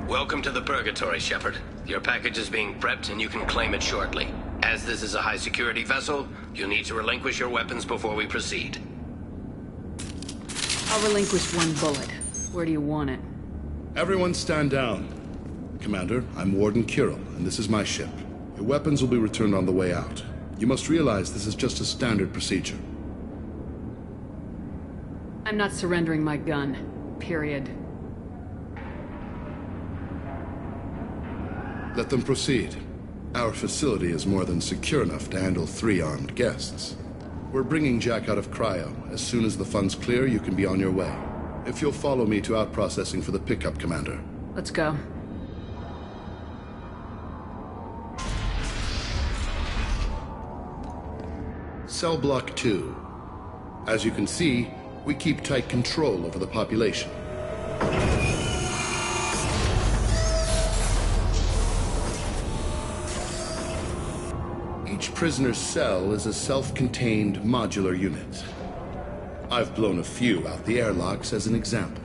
Welcome to the Purgatory, Shepard. Your package is being prepped and you can claim it shortly. As this is a high-security vessel, you'll need to relinquish your weapons before we proceed. I'll relinquish one bullet. Where do you want it? Everyone stand down. Commander, I'm Warden Kirill, and this is my ship. Your weapons will be returned on the way out. You must realize this is just a standard procedure. I'm not surrendering my gun. Period. Let them proceed. Our facility is more than secure enough to handle 3 armed guests. We're bringing Jack out of cryo. As soon as the funds clear, you can be on your way. If you'll follow me to out-processing for the pickup, Commander. Let's go. Cell Block 2. As you can see, we keep tight control over the population. Each prisoner's cell is a self-contained modular unit. I've blown a few out the airlocks as an example.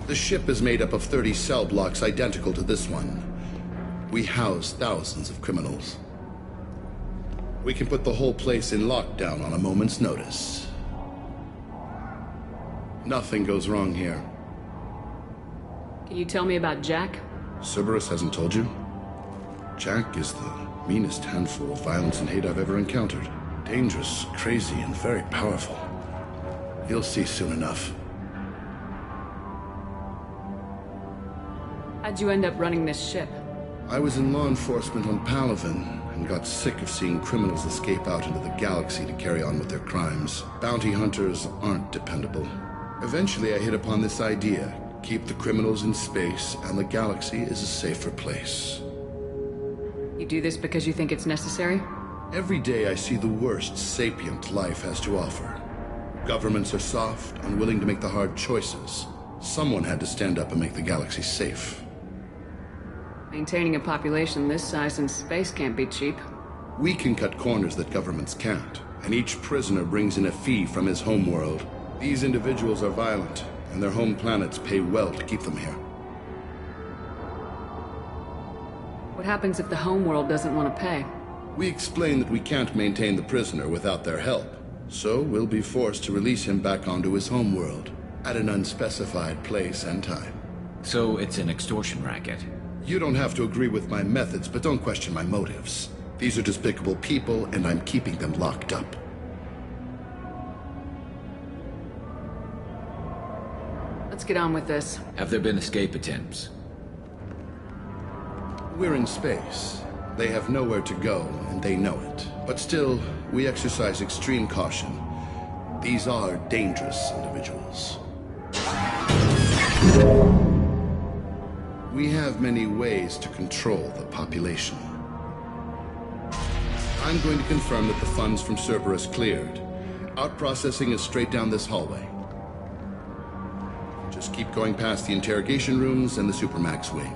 The ship is made up of 30 cell blocks identical to this one. We house thousands of criminals. We can put the whole place in lockdown on a moment's notice. Nothing goes wrong here. Can you tell me about Jack? Cerberus hasn't told you? Jack is the meanest handful of violence and hate I've ever encountered. Dangerous, crazy, and very powerful. You'll see soon enough. How'd you end up running this ship? I was in law enforcement on Palaven and got sick of seeing criminals escape out into the galaxy to carry on with their crimes. Bounty hunters aren't dependable. Eventually I hit upon this idea. Keep the criminals in space and the galaxy is a safer place. You do this because you think it's necessary? Every day I see the worst sapient life has to offer. Governments are soft, unwilling to make the hard choices. Someone had to stand up and make the galaxy safe. Maintaining a population this size in space can't be cheap. We can cut corners that governments can't, and each prisoner brings in a fee from his homeworld. These individuals are violent, and their home planets pay well to keep them here. What happens if the homeworld doesn't want to pay? We explain that we can't maintain the prisoner without their help, so we'll be forced to release him back onto his homeworld, at an unspecified place and time. So it's an extortion racket? You don't have to agree with my methods, but don't question my motives. These are despicable people, and I'm keeping them locked up. Let's get on with this. Have there been escape attempts? We're in space. They have nowhere to go, and they know it. But still, we exercise extreme caution. These are dangerous individuals. We have many ways to control the population. I'm going to confirm that the funds from Cerberus cleared. Out-processing is straight down this hallway. Just keep going past the interrogation rooms and the Supermax wing.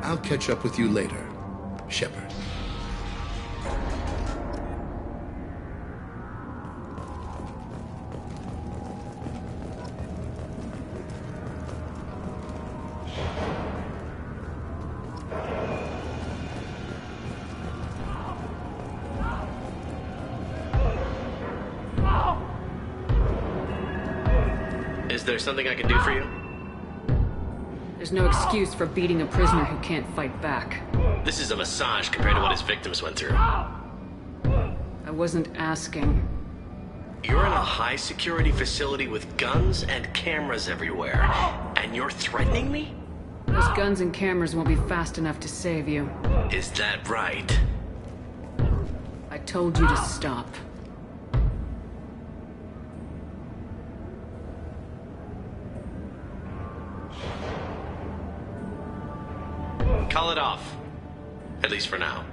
I'll catch up with you later, Shepard. Is there something I can do for you? There's no excuse for beating a prisoner who can't fight back. This is a massage compared to what his victims went through. I wasn't asking. You're in a high-security facility with guns and cameras everywhere, and you're threatening me? Those guns and cameras won't be fast enough to save you. Is that right? I told you to stop. Call it off. At least for now.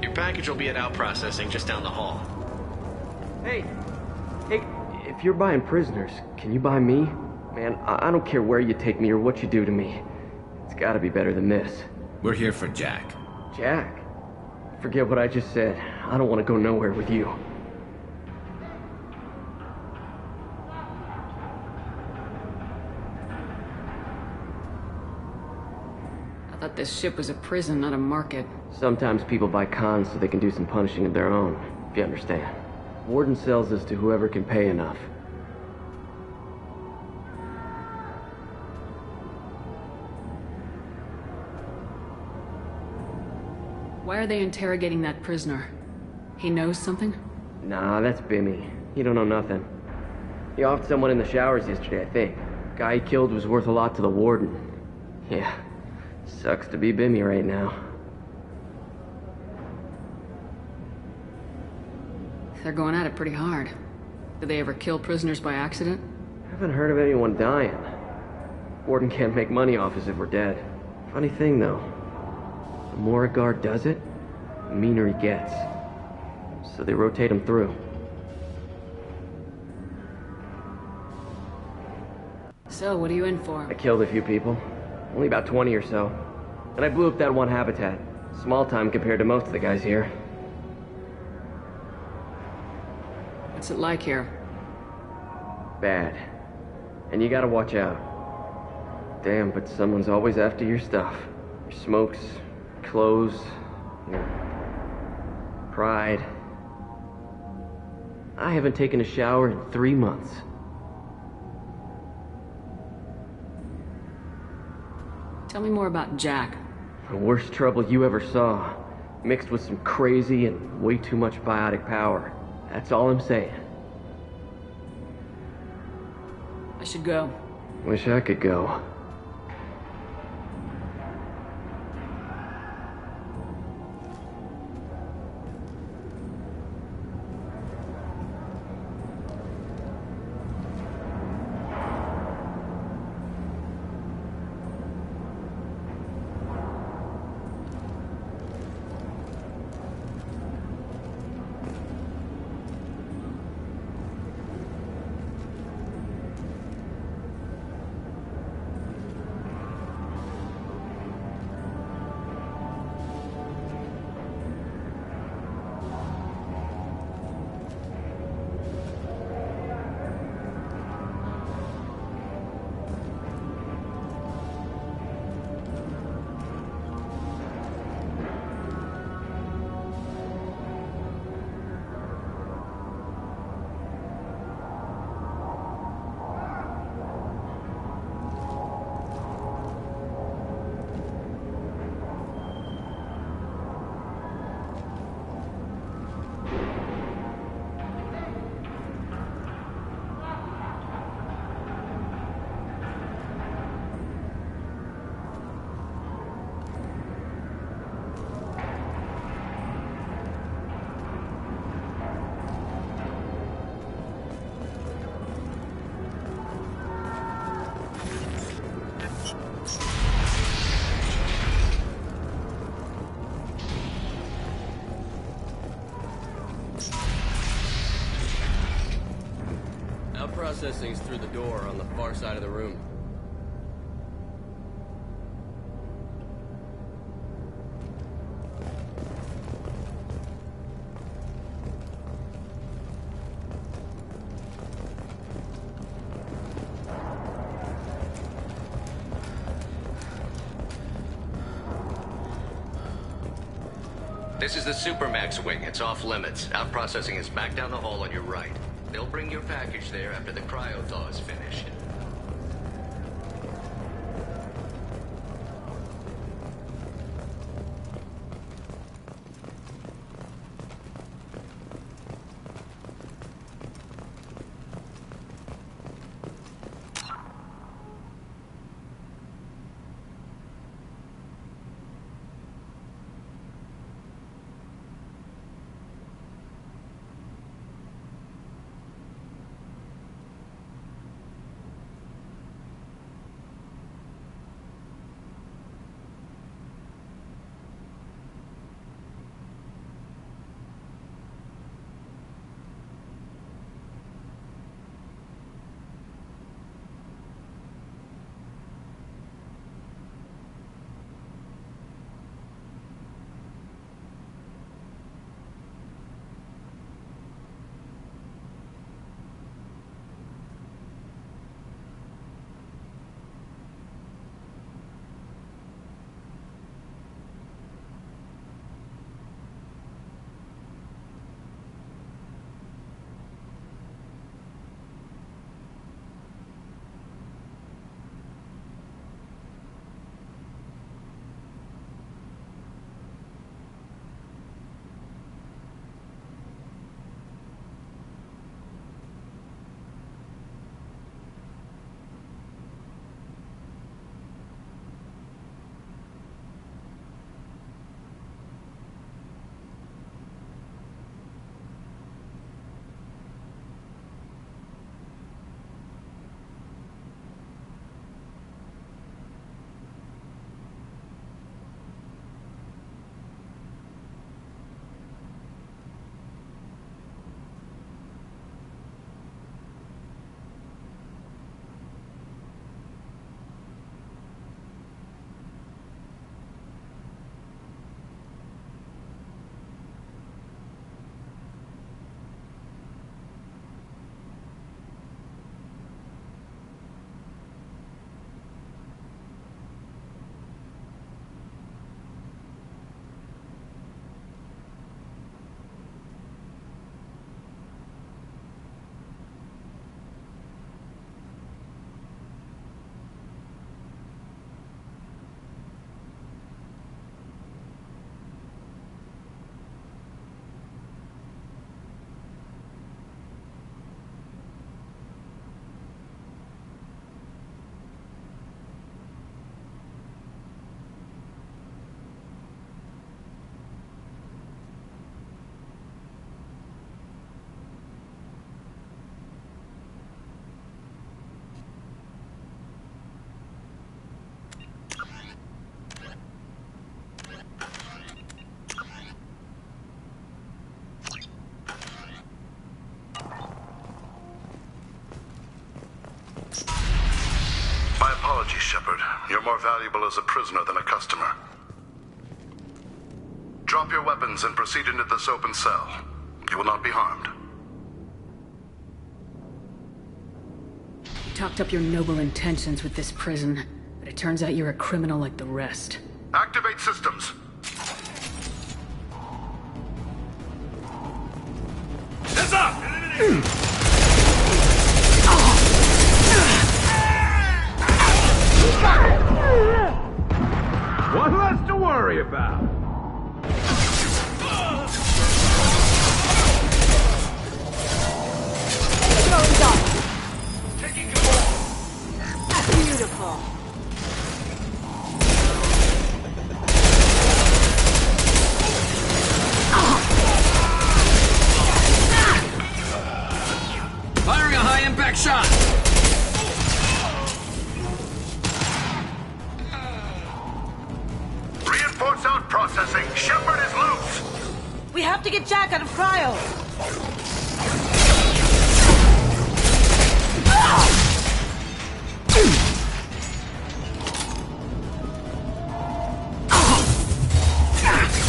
Your package will be at out processing just down the hall. Hey, if you're buying prisoners, can you buy me? Man, I don't care where you take me or what you do to me. It's gotta be better than this. We're here for Jack. Jack? Forget what I just said. I don't want to go nowhere with you. I thought this ship was a prison, not a market. Sometimes people buy cons so they can do some punishing of their own, if you understand. Warden sells this to whoever can pay enough. Why are they interrogating that prisoner? He knows something? Nah, that's Bimmy. He don't know nothing. He offed someone in the showers yesterday, I think. Guy he killed was worth a lot to the warden. Yeah, sucks to be Bimmy right now. They're going at it pretty hard. Do they ever kill prisoners by accident? Haven't heard of anyone dying. Warden can't make money off us if we're dead. Funny thing, though. The more a guard does it, the meaner he gets. So they rotate him through. So, what are you in for? I killed a few people. Only about 20 or so. And I blew up that one habitat. Small time compared to most of the guys here. What's it like here? Bad. And you gotta watch out. Damn, but someone's always after your stuff. Your smokes, clothes, your pride. I haven't taken a shower in 3 months. Tell me more about Jack. The worst trouble you ever saw. Mixed with some crazy and way too much biotic power. That's all I'm saying. I should go. Wish I could go. Processing's through the door on the far side of the room. This is the Supermax wing. It's off limits. Out processing is back down the hall on your right. They'll bring your package there after the cryo-thaw is finished. Apologies, Shepard. You're more valuable as a prisoner than a customer. Drop your weapons and proceed into this open cell. You will not be harmed. You talked up your noble intentions with this prison, but it turns out you're a criminal like the rest. Activate systems. Heads up! One less to worry about. Taking control! Beautiful. Firing a high-impact shot! Reinforce out processing. Shepard is loose. We have to get Jack out of cryo.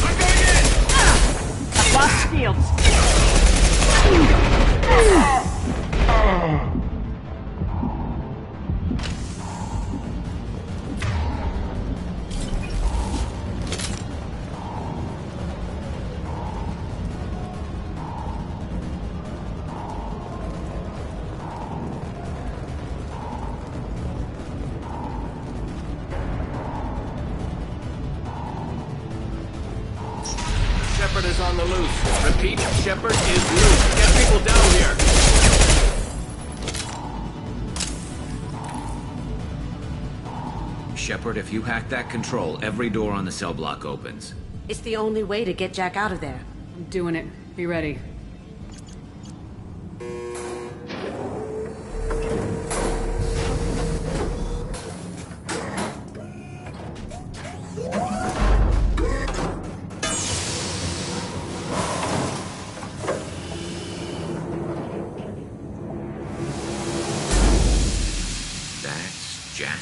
I'm going in! Lost shields. Shepard is on the loose. Repeat, Shepard is loose. Get people down here. Shepard, if you hack that control, every door on the cell block opens. It's the only way to get Jack out of there. I'm doing it. Be ready. That's Jack.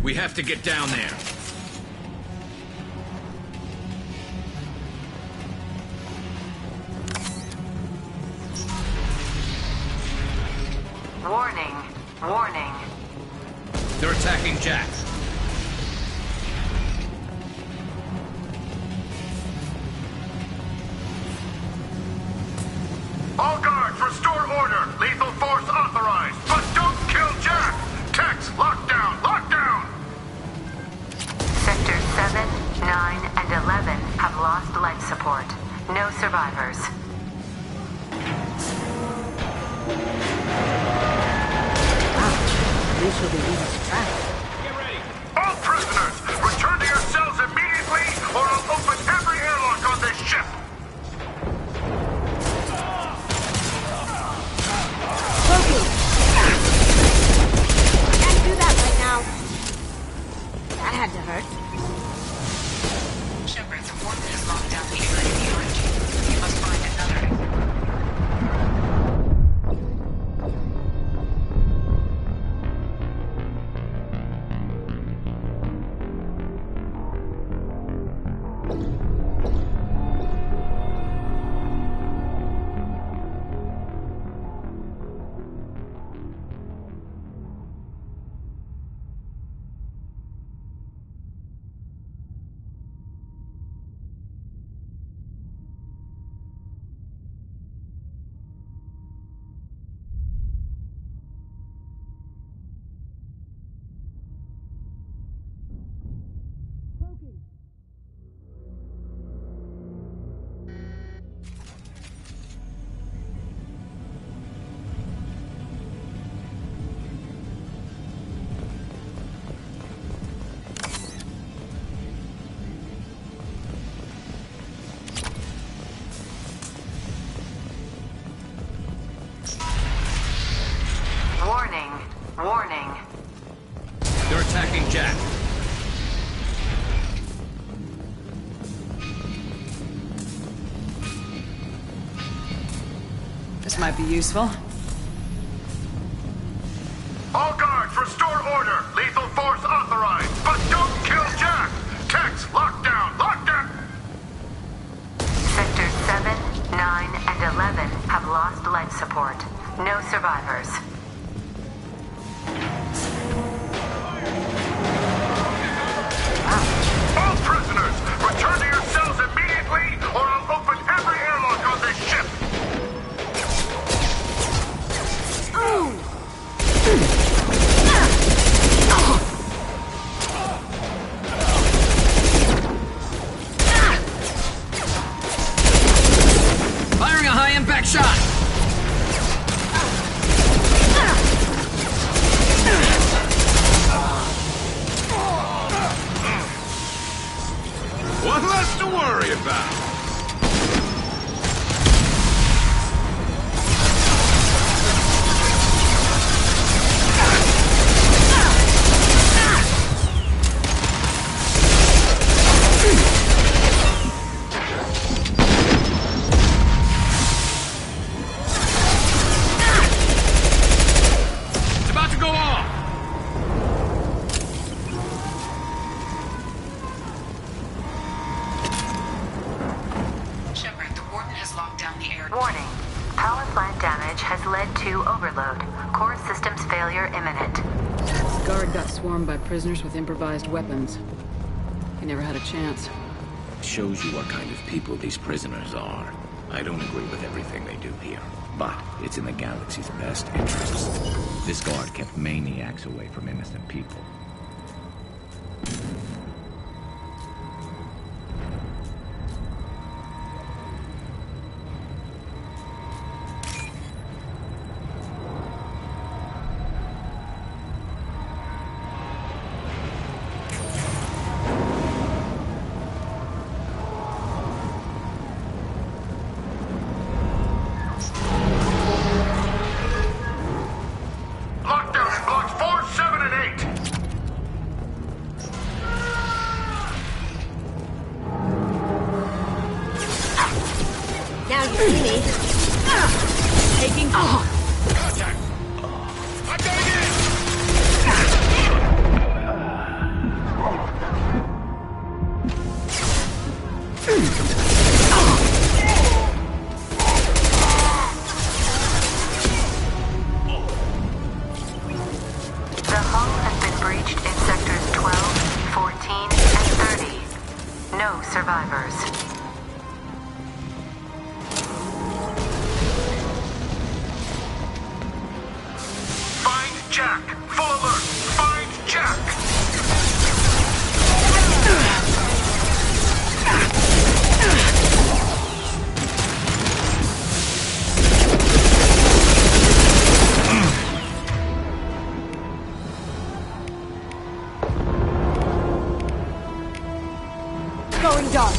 We have to get down there. Warning. Warning. They're attacking Jack. All guards, restore order. Lethal force authorized. But don't kill Jack. Tex, lockdown, lockdown. Sectors 7, 9, and 11 have lost life support. No survivors. We should be easy to track. Get ready. All prisoners, return to your cells immediately, or I'll open every airlock on this ship. Loki! Can't do that right now. That had to hurt. Shepard, the warden has locked down the area behind you. You must find another exit. This might be useful. All guards, restore order. Lethal force authorized, but don't kill Jack. Tex, lockdown, lockdown. Sectors 7, 9, and 11 have lost life support. No survivors. All prisoners, return to your cells immediately, or I'll open every airlock on this ship. Firing a high-impact shot! One less to worry about. It's about to go off! Shepard, the Warden has locked down the air. Warning. Power plant damage has led to overload. Core systems failure imminent. This guard got swarmed by prisoners with improvised weapons. He never had a chance. Shows you what kind of people these prisoners are. I don't agree with everything they do here, but it's in the galaxy's best interests. This guard kept maniacs away from innocent people. Lockdown in blocks 4, 7, and 8. Now you see me. Taking Contact. I'm going in. The hull has been breached in sectors 12, 14, and 30. No survivors. Find Jack. Full alert. Find Jack. going dark.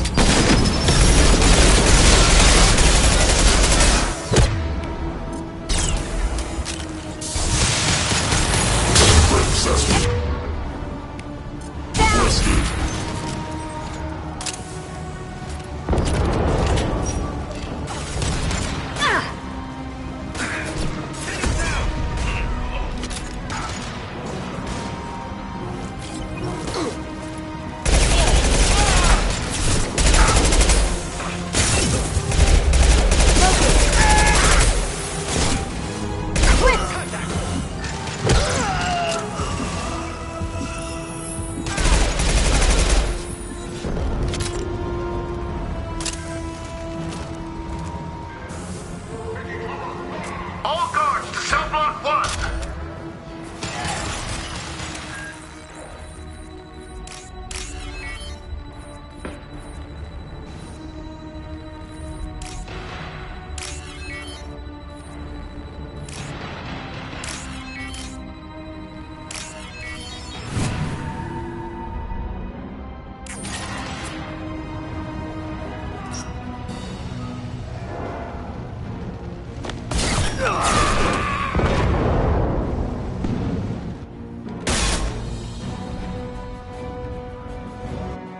All guards to cell block 1.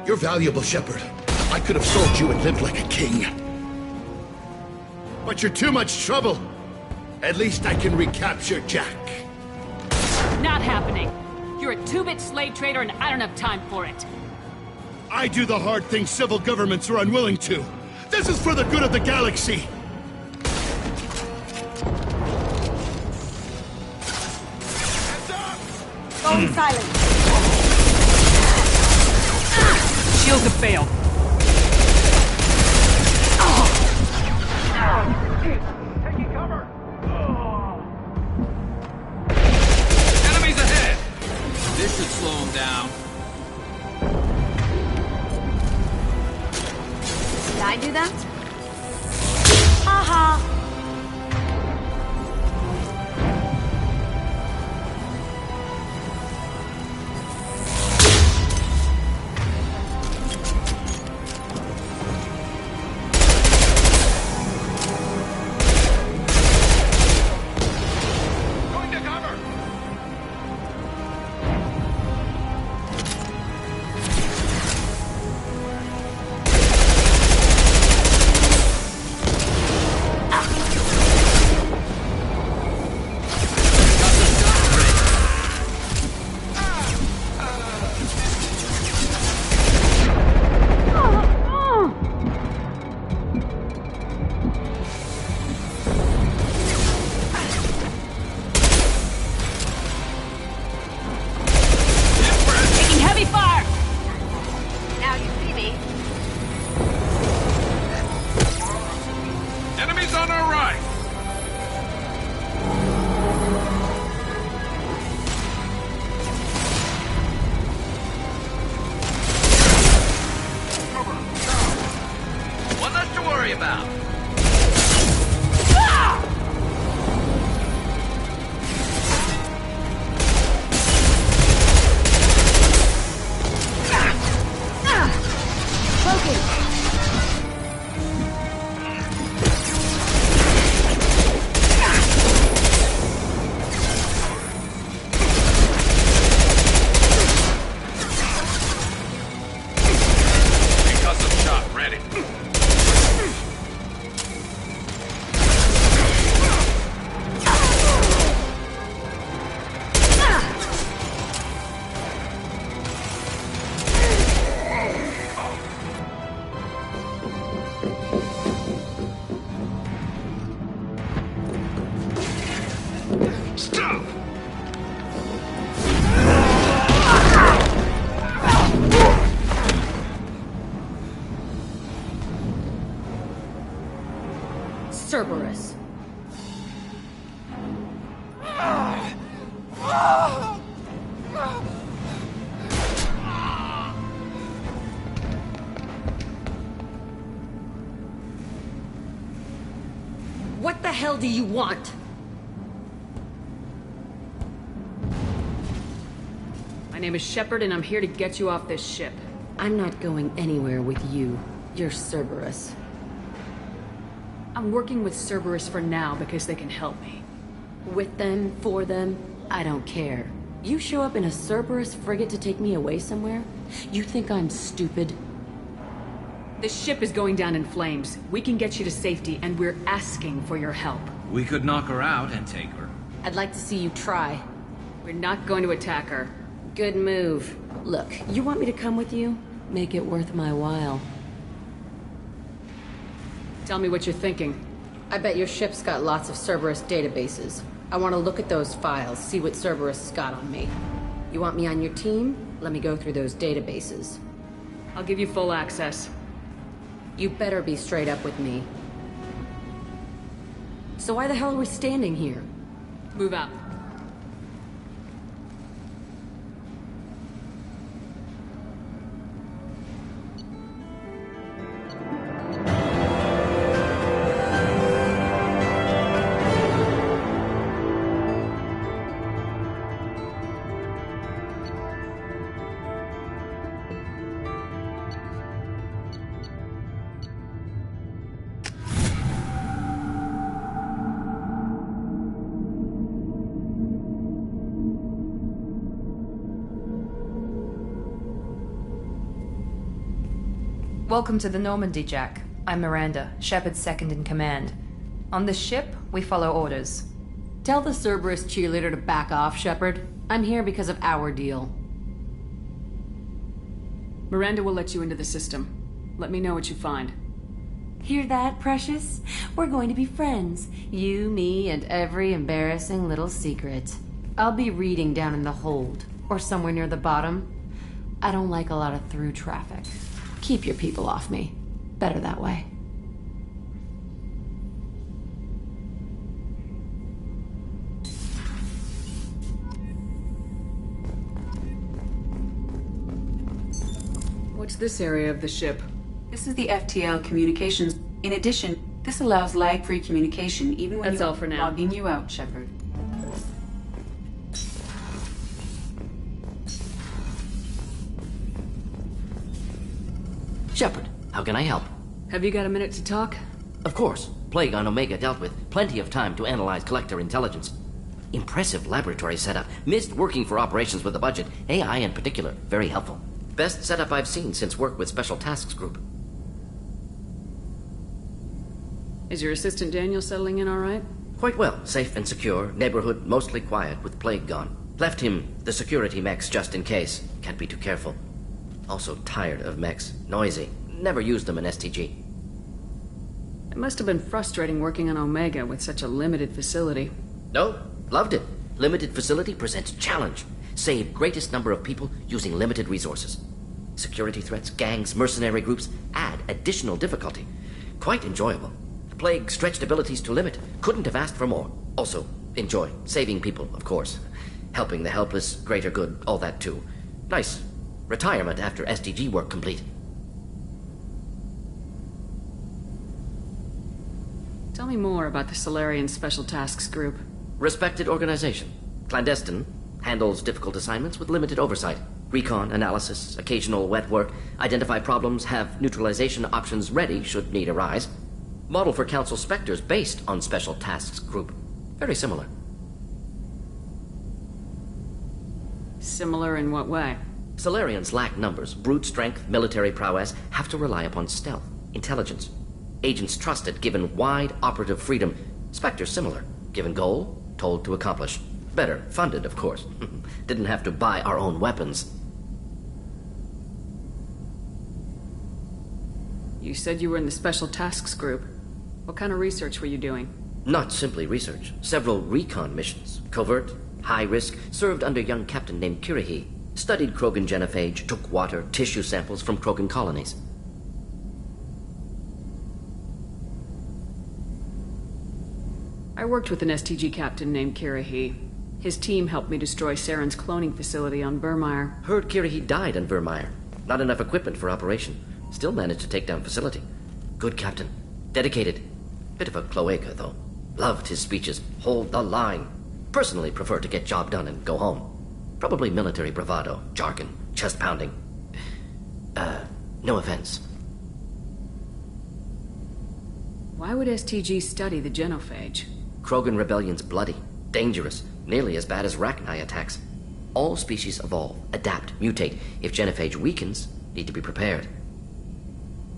You're valuable, Shepard. I could have sold you and lived like a king. But you're too much trouble. At least I can recapture Jack. Not happening. You're a two-bit slave trader and I don't have time for it. I do the hard things civil governments are unwilling to. This is for the good of the galaxy. Going silent. Shields have failed. Taking cover! Enemies ahead! This should slow them down. Did I do that? Haha. Going to cover! Taking heavy fire! Now you see me. Enemies on our right! One less to worry about. Concussive shot ready. Stop! Cerberus. What the hell do you want? My name is Shepard, and I'm here to get you off this ship. I'm not going anywhere with you. You're Cerberus. I'm working with Cerberus for now because they can help me. With them, for them, I don't care. You show up in a Cerberus frigate to take me away somewhere? You think I'm stupid? The ship is going down in flames. We can get you to safety, and we're asking for your help. We could knock her out and take her. I'd like to see you try. We're not going to attack her. Good move. Look, you want me to come with you? Make it worth my while. Tell me what you're thinking. I bet your ship's got lots of Cerberus databases. I want to look at those files, see what Cerberus has got on me. You want me on your team? Let me go through those databases. I'll give you full access. You better be straight up with me. So why the hell are we standing here? Move out. Welcome to the Normandy, Jack. I'm Miranda, Shepard's second in command. On the ship, we follow orders. Tell the Cerberus cheerleader to back off, Shepard. I'm here because of our deal. Miranda will let you into the system. Let me know what you find. Hear that, Precious? We're going to be friends. You, me, and every embarrassing little secret. I'll be reading down in the hold, or somewhere near the bottom. I don't like a lot of through traffic. Keep your people off me. Better that way. What's this area of the ship? This is the FTL communications. In addition, this allows lag-free communication even when That's all for now. Logging you out, Shepard. Shepard, how can I help? Have you got a minute to talk? Of course. Plague on Omega dealt with. Plenty of time to analyze collector intelligence. Impressive laboratory setup. Missed working for operations with a budget. AI in particular. Very helpful. Best setup I've seen since work with Special Tasks Group. Is your assistant Daniel settling in all right? Quite well. Safe and secure. Neighborhood mostly quiet with Plague gone. Left him the security mechs just in case. Can't be too careful. Also tired of mechs. Noisy. Never used them in STG. It must have been frustrating working on Omega with such a limited facility. No, loved it. Limited facility presents challenge. Save greatest number of people using limited resources. Security threats, gangs, mercenary groups add additional difficulty. Quite enjoyable. Plague stretched abilities to limit. Couldn't have asked for more. Also, enjoy. Saving people, of course. Helping the helpless, greater good, all that too. Nice. Retirement after STG work complete. Tell me more about the Solarian Special Tasks Group. Respected organization. Clandestine. Handles difficult assignments with limited oversight. Recon, analysis, occasional wet work. Identify problems, have neutralization options ready should need arise. Model for Council Spectres based on Special Tasks Group. Very similar. Similar in what way? Solarians lack numbers, brute strength, military prowess, have to rely upon stealth, intelligence. Agents trusted, given wide operative freedom. Spectres similar, given goal, told to accomplish. Better, funded, of course. Didn't have to buy our own weapons. You said you were in the Special Tasks Group. What kind of research were you doing? Not simply research. Several recon missions. Covert, high risk, served under a young captain named Kirihi. Studied Krogan genophage, took water, tissue samples from Krogan colonies. I worked with an STG captain named Kirihi. His team helped me destroy Saren's cloning facility on Burmire. Heard Kirihi died on Vermeer. Not enough equipment for operation. Still managed to take down facility. Good captain. Dedicated. Bit of a cloaca, though. Loved his speeches. Hold the line. Personally prefer to get job done and go home. Probably military bravado, jargon, chest pounding. No offense. Why would STG study the genophage? Krogan rebellion's bloody, dangerous, nearly as bad as Rachni attacks. All species evolve, adapt, mutate. If genophage weakens, need to be prepared.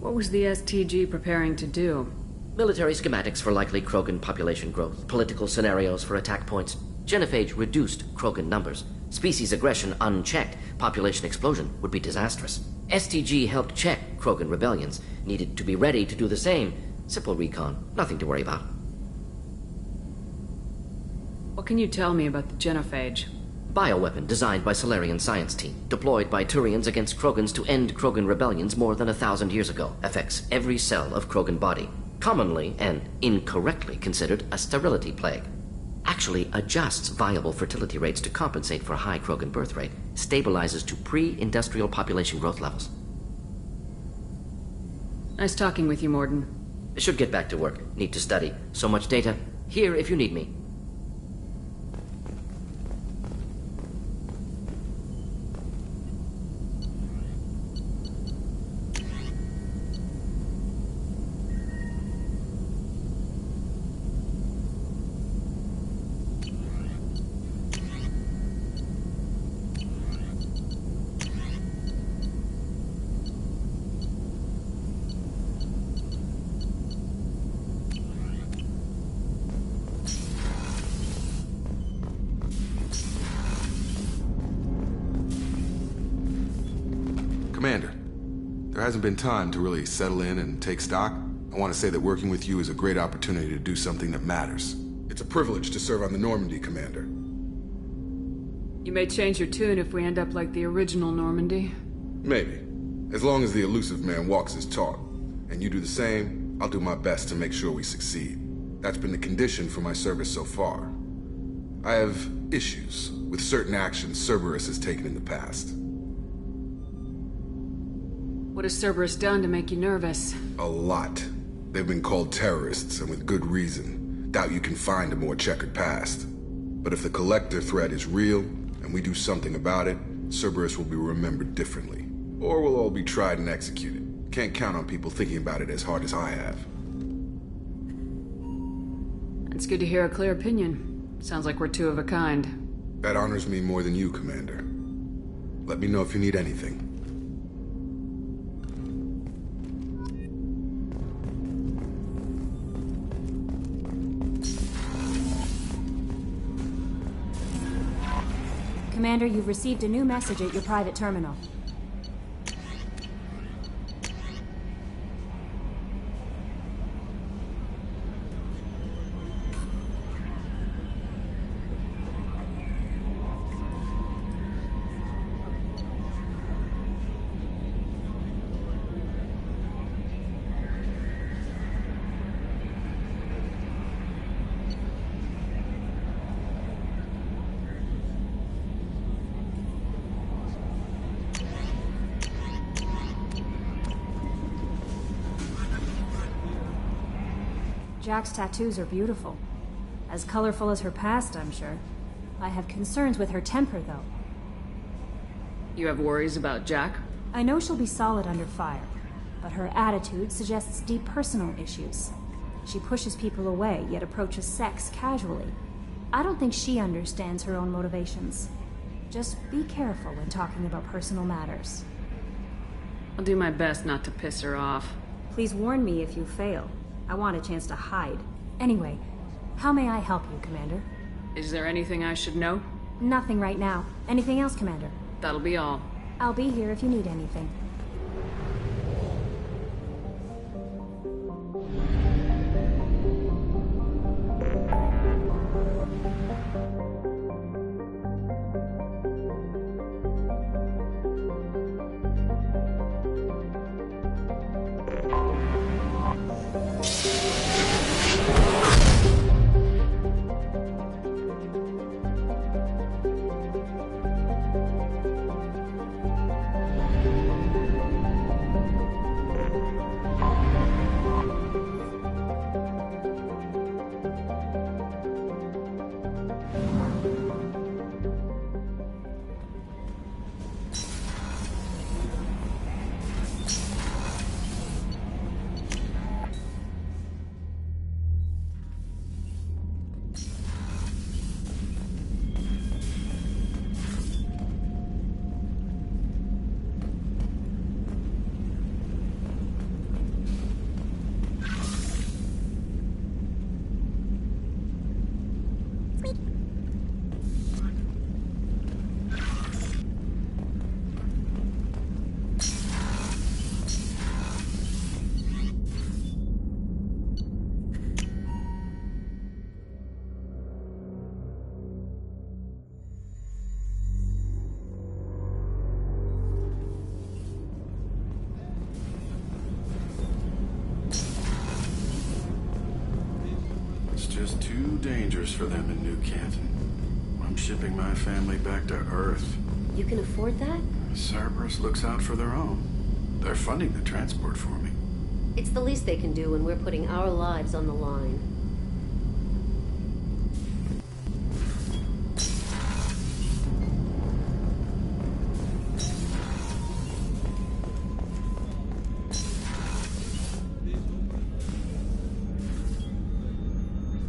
What was the STG preparing to do? Military schematics for likely Krogan population growth, political scenarios for attack points. Genophage reduced Krogan numbers. Species aggression unchecked, population explosion would be disastrous. STG helped check Krogan rebellions. Needed to be ready to do the same. Simple recon, nothing to worry about. What can you tell me about the genophage? Bioweapon designed by Solarian science team, deployed by Turians against Krogans to end Krogan rebellions more than 1,000 years ago. Affects every cell of Krogan body. Commonly and incorrectly considered a sterility plague. Actually adjusts viable fertility rates to compensate for a high Krogan birth rate. Stabilizes to pre-industrial population growth levels. Nice talking with you, Morden. Should get back to work. Need to study. So much data. Here if you need me. hasn't been time to really settle in and take stock, I want to say that working with you is a great opportunity to do something that matters. It's a privilege to serve on the Normandy, Commander. You may change your tune if we end up like the original Normandy. Maybe. As long as the elusive man walks his talk, and you do the same, I'll do my best to make sure we succeed. That's been the condition for my service so far. I have issues with certain actions Cerberus has taken in the past. What has Cerberus done to make you nervous? A lot. They've been called terrorists, and with good reason. Doubt you can find a more checkered past. But if the Collector threat is real, and we do something about it, Cerberus will be remembered differently. Or we'll all be tried and executed. Can't count on people thinking about it as hard as I have. It's good to hear a clear opinion. Sounds like we're two of a kind. That honors me more than you, Commander. Let me know if you need anything. Commander, you've received a new message at your private terminal. Jack's tattoos are beautiful. As colorful as her past, I'm sure. I have concerns with her temper, though. You have worries about Jack? I know she'll be solid under fire, but her attitude suggests deep personal issues. She pushes people away, yet approaches sex casually. I don't think she understands her own motivations. Just be careful when talking about personal matters. I'll do my best not to piss her off. Please warn me if you fail. I want a chance to hide. Anyway, how may I help you, Commander? Is there anything I should know? Nothing right now. Anything else, Commander? That'll be all. I'll be here if you need anything. Just too dangerous for them in New Canton. I'm shipping my family back to Earth. You can afford that? Cerberus looks out for their own. They're funding the transport for me. It's the least they can do when we're putting our lives on the line.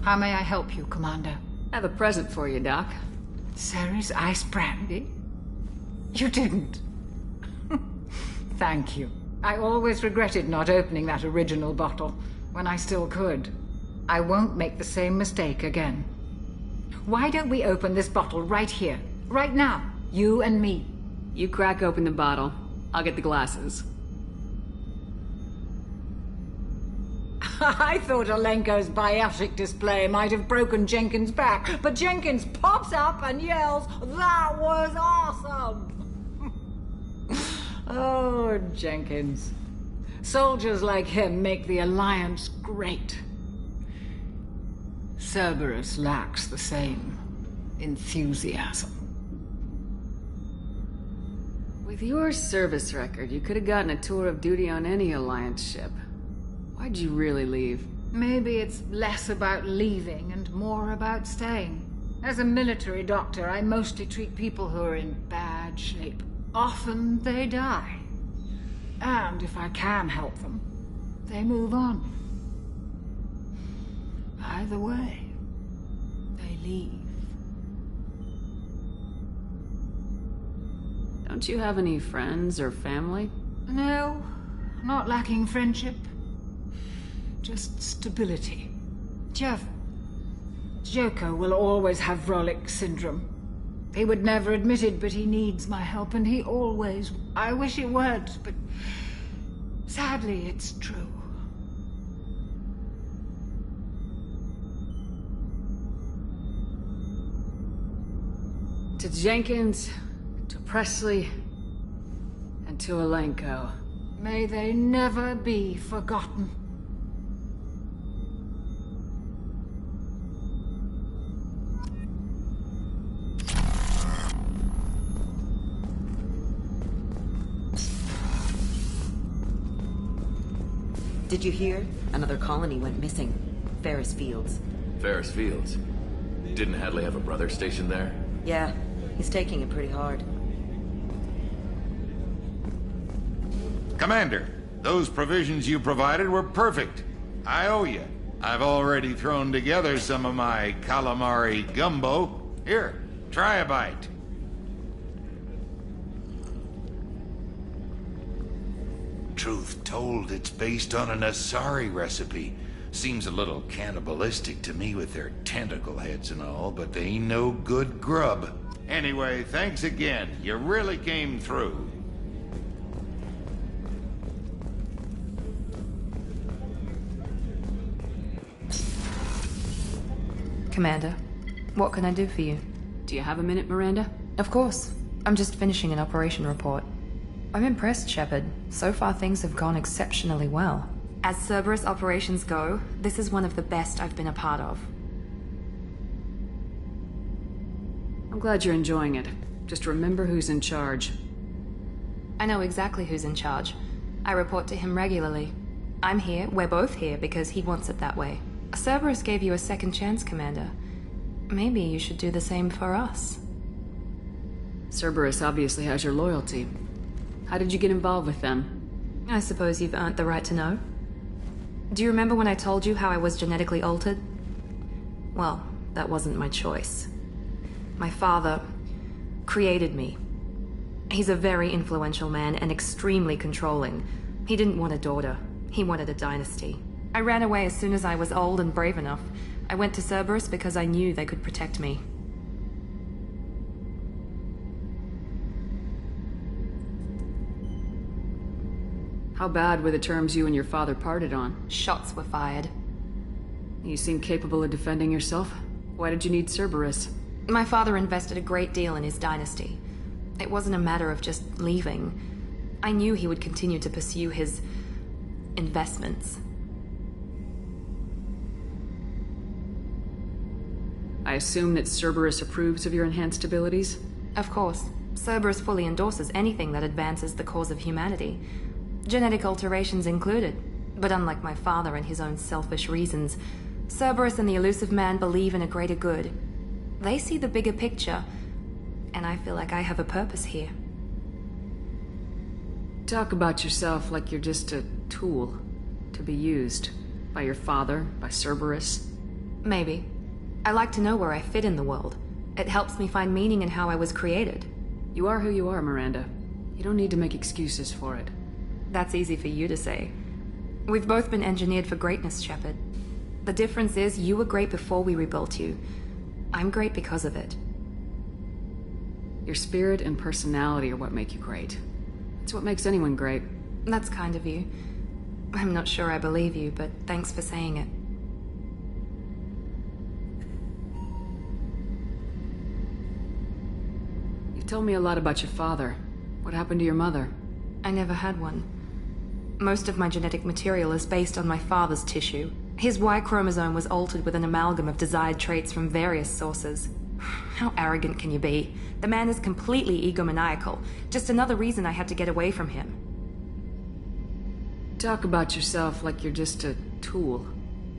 How may I help you, Commander? I have a present for you, Doc. Ceres ice brandy? You didn't. Thank you. I always regretted not opening that original bottle when I still could. I won't make the same mistake again. Why don't we open this bottle right here, right now, you and me? You crack open the bottle. I'll get the glasses. I thought Alenko's biotic display might have broken Jenkins' back, but Jenkins pops up and yells, "That was awesome!" Oh, Jenkins. Soldiers like him make the Alliance great. Cerberus lacks the same enthusiasm. With your service record, you could have gotten a tour of duty on any Alliance ship. Why'd you really leave? Maybe it's less about leaving and more about staying. As a military doctor, I mostly treat people who are in bad shape. Often they die. And if I can help them, they move on. Either way, they leave. Don't you have any friends or family? No, not lacking friendship. Just stability. Joko will always have Vrolic syndrome. He would never admit it, but he needs my help, and he always... I wish he weren't, but... sadly, it's true. To Jenkins, to Presley, and to Alenko. May they never be forgotten. Did you hear? Another colony went missing. Ferris Fields. Ferris Fields? Didn't Hadley have a brother stationed there? Yeah, he's taking it pretty hard. Commander, those provisions you provided were perfect. I owe you. I've already thrown together some of my calamari gumbo. Here, try a bite. Truth told, it's based on an Asari recipe. Seems a little cannibalistic to me with their tentacle heads and all, but they ain't no good grub. Anyway, thanks again. You really came through. Commander, what can I do for you? Do you have a minute, Miranda? Of course. I'm just finishing an operation report. I'm impressed, Shepard. So far things have gone exceptionally well. As Cerberus operations go, this is one of the best I've been a part of. I'm glad you're enjoying it. Just remember who's in charge. I know exactly who's in charge. I report to him regularly. I'm here, we're both here, because he wants it that way. Cerberus gave you a second chance, Commander. Maybe you should do the same for us. Cerberus obviously has your loyalty. How did you get involved with them? I suppose you've earned the right to know. Do you remember when I told you how I was genetically altered? Well, that wasn't my choice. My father created me. He's a very influential man and extremely controlling. He didn't want a daughter. He wanted a dynasty. I ran away as soon as I was old and brave enough. I went to Cerberus because I knew they could protect me. How bad were the terms you and your father parted on? Shots were fired. You seem capable of defending yourself. Why did you need Cerberus? My father invested a great deal in his dynasty. It wasn't a matter of just leaving. I knew he would continue to pursue his investments. I assume that Cerberus approves of your enhanced abilities? Of course. Cerberus fully endorses anything that advances the cause of humanity. Genetic alterations included. But unlike my father and his own selfish reasons, Cerberus and the Elusive Man believe in a greater good. They see the bigger picture, and I feel like I have a purpose here. Talk about yourself like you're just a tool to be used by your father, by Cerberus. Maybe. I like to know where I fit in the world. It helps me find meaning in how I was created. You are who you are, Miranda. You don't need to make excuses for it. That's easy for you to say. We've both been engineered for greatness, Shepard. The difference is you were great before we rebuilt you. I'm great because of it. Your spirit and personality are what make you great. It's what makes anyone great. That's kind of you. I'm not sure I believe you, but thanks for saying it. You've told me a lot about your father. What happened to your mother? I never had one. Most of my genetic material is based on my father's tissue. His Y chromosome was altered with an amalgam of desired traits from various sources. How arrogant can you be? The man is completely egomaniacal. Just another reason I had to get away from him. Talk about yourself like you're just a tool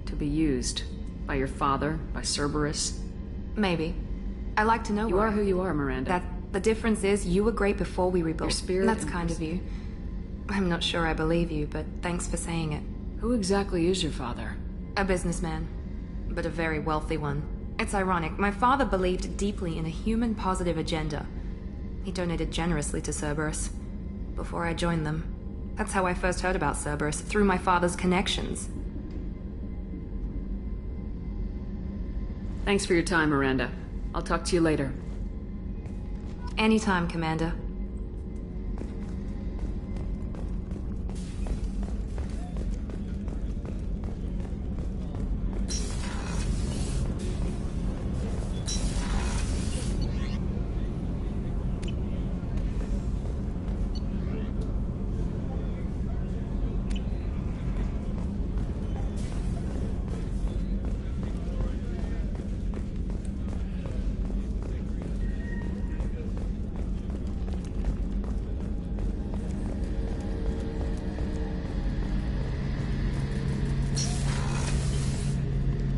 to be used by your father, by Cerberus. Maybe. I like to know you are who you are, Miranda. The difference is you were great before we rebuilt. Your spirit. That's kind of you. I'm not sure I believe you, but thanks for saying it. Who exactly is your father? A businessman, but a very wealthy one. It's ironic. My father believed deeply in a human-positive agenda. He donated generously to Cerberus before I joined them. That's how I first heard about Cerberus, through my father's connections. Thanks for your time, Miranda. I'll talk to you later. Anytime, Commander.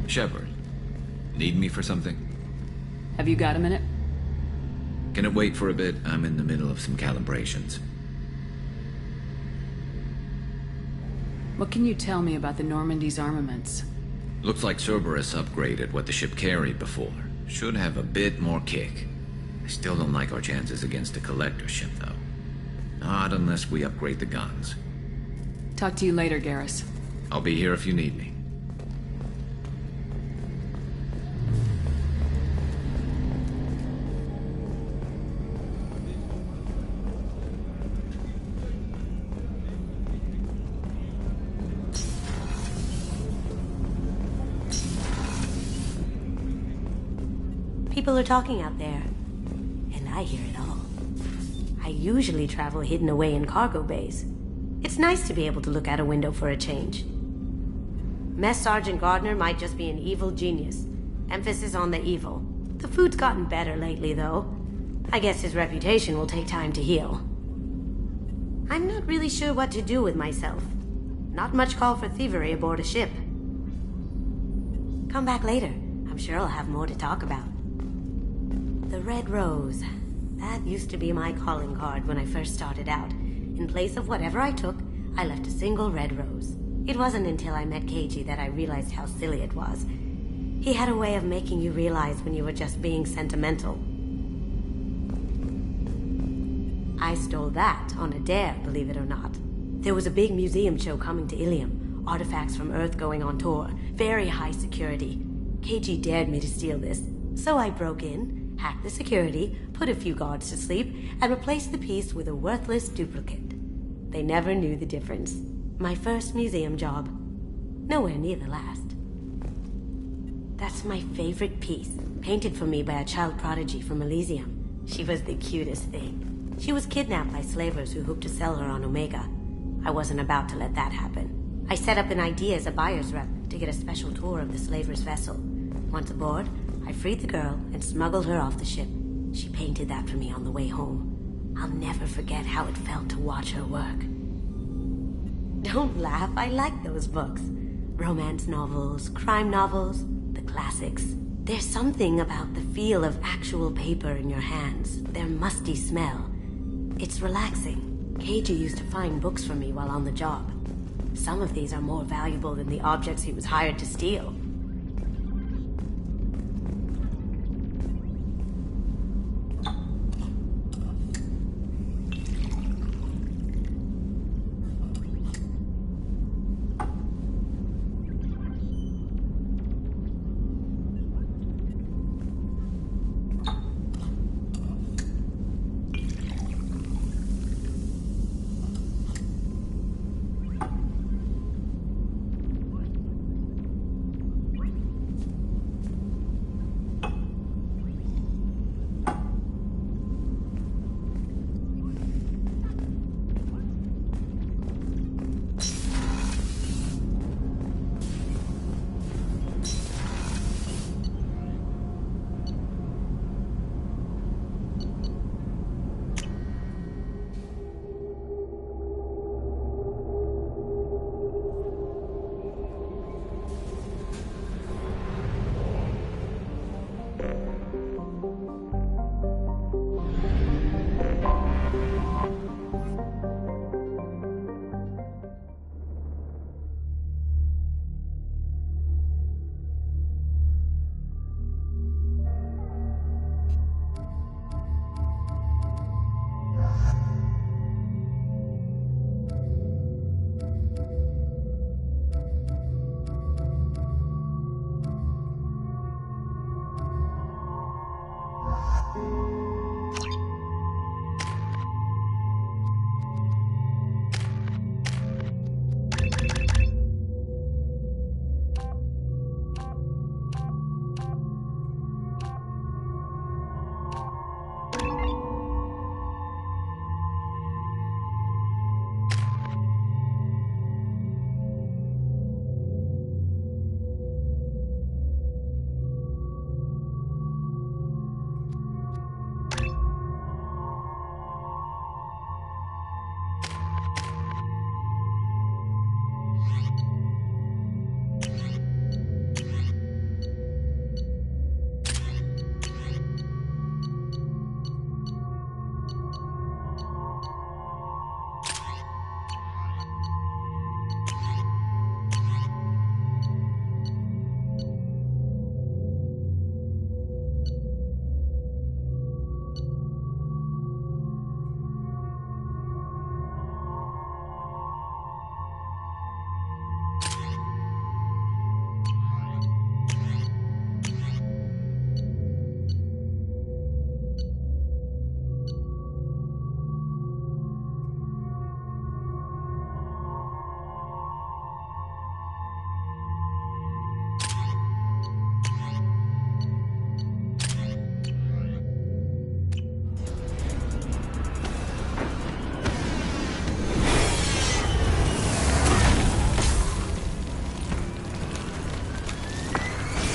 Shepard, need me for something? Have you got a minute? Can it wait for a bit? I'm in the middle of some calibrations. What can you tell me about the Normandy's armaments? Looks like Cerberus upgraded what the ship carried before. Should have a bit more kick. I still don't like our chances against a collector ship, though. Not unless we upgrade the guns. Talk to you later, Garrus. I'll be here if you need me. People are talking out there, and I hear it all. I usually travel hidden away in cargo bays. It's nice to be able to look out a window for a change. Mess Sergeant Gardner might just be an evil genius. Emphasis on the evil. The food's gotten better lately, though. I guess his reputation will take time to heal. I'm not really sure what to do with myself. Not much call for thievery aboard a ship. Come back later. I'm sure I'll have more to talk about. The Red Rose. That used to be my calling card when I first started out. In place of whatever I took, I left a single red rose. It wasn't until I met KG that I realized how silly it was. He had a way of making you realize when you were just being sentimental. I stole that on a dare, believe it or not. There was a big museum show coming to Ilium. Artifacts from Earth going on tour. Very high security. KG dared me to steal this, so I broke in, hacked the security, put a few guards to sleep, and replaced the piece with a worthless duplicate. They never knew the difference. My first museum job. Nowhere near the last. That's my favorite piece, painted for me by a child prodigy from Elysium. She was the cutest thing. She was kidnapped by slavers who hoped to sell her on Omega. I wasn't about to let that happen. I set up an idea as a buyer's rep to get a special tour of the slaver's vessel. Once aboard, I freed the girl and smuggled her off the ship. She painted that for me on the way home. I'll never forget how it felt to watch her work. Don't laugh, I like those books. Romance novels, crime novels, the classics. There's something about the feel of actual paper in your hands, their musty smell. It's relaxing. KG used to find books for me while on the job. Some of these are more valuable than the objects he was hired to steal.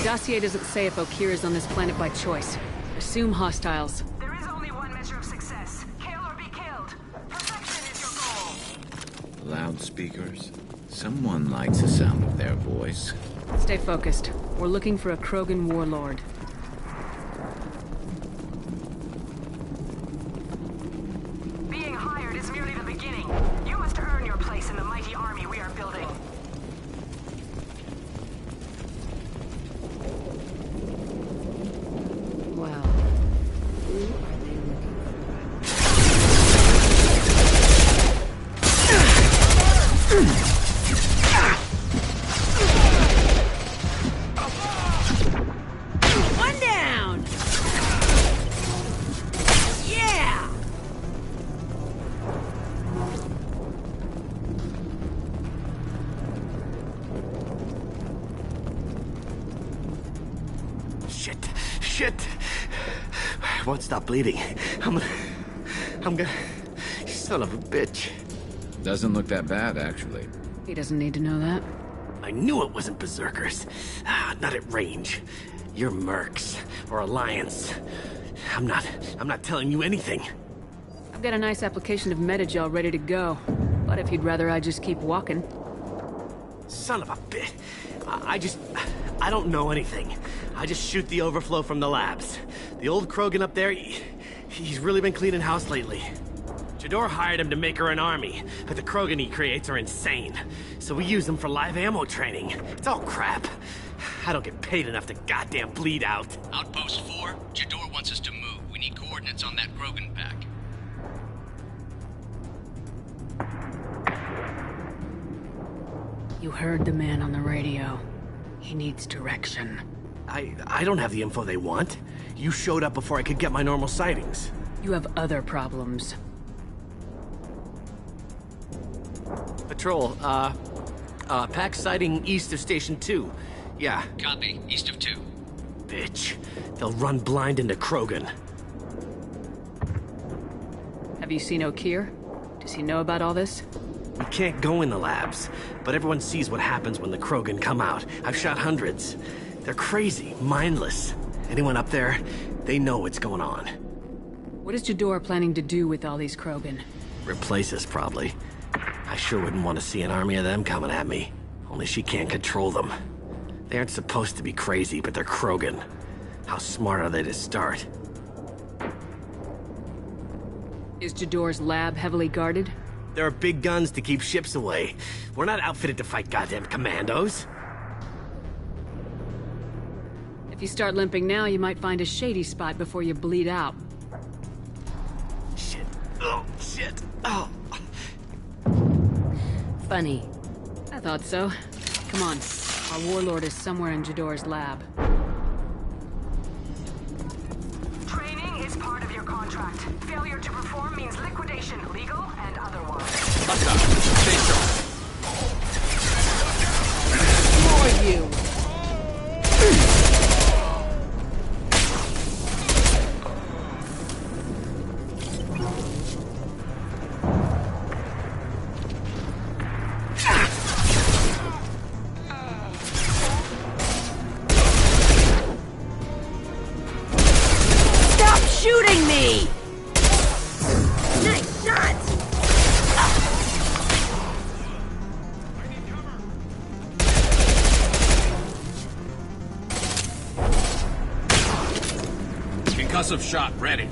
Dossier doesn't say if Okir is on this planet by choice. Assume hostiles. There is only one measure of success. Kill or be killed. Perfection is your goal. Loudspeakers? Someone likes the sound of their voice. Stay focused. We're looking for a Krogan warlord. Being hired is merely the beginning. You must earn your place in the mighty army we are building. Well, who are they looking for? One down! Yeah! Shit! I won't stop bleeding. I'm gonna... Son of a bitch. Doesn't look that bad, actually. He doesn't need to know that. I knew it wasn't Berserkers. Not at range. You're Mercs. Or Alliance. I'm not telling you anything. I've got a nice application of Metagel ready to go. But if you'd rather I just keep walking... Son of a bitch. I don't know anything. I just shoot the overflow from the labs. The old Krogan up there, he's really been cleaning house lately. Jador hired him to make her an army, but the Krogan he creates are insane. So we use them for live ammo training. It's all crap. I don't get paid enough to goddamn bleed out. Outpost 4, Jador wants us to move. We need coordinates on that Krogan pack. You heard the man on the radio. He needs direction. I don't have the info they want. You showed up before I could get my normal sightings. You have other problems. Patrol, pack sighting east of Station 2. Yeah. Copy. East of 2. Bitch. They'll run blind into Krogan. Have you seen Okir? Does he know about all this? We can't go in the labs, but everyone sees what happens when the Krogan come out. I've shot hundreds. They're crazy, mindless. Anyone up there, they know what's going on. What is Jador planning to do with all these Krogan? Replace us, probably. I sure wouldn't want to see an army of them coming at me. Only she can't control them. They aren't supposed to be crazy, but they're Krogan. How smart are they to start? Is Jador's lab heavily guarded? There are big guns to keep ships away. We're not outfitted to fight goddamn commandos. If you start limping now, you might find a shady spot before you bleed out. Shit. Oh, shit. Oh. Funny. I thought so. Come on. Our warlord is somewhere in Jador's lab. Training is part of your contract. Failure to perform means liquidation, legal and otherwise. Who are you? Stop shooting me! Nice shot! Concussive shot ready.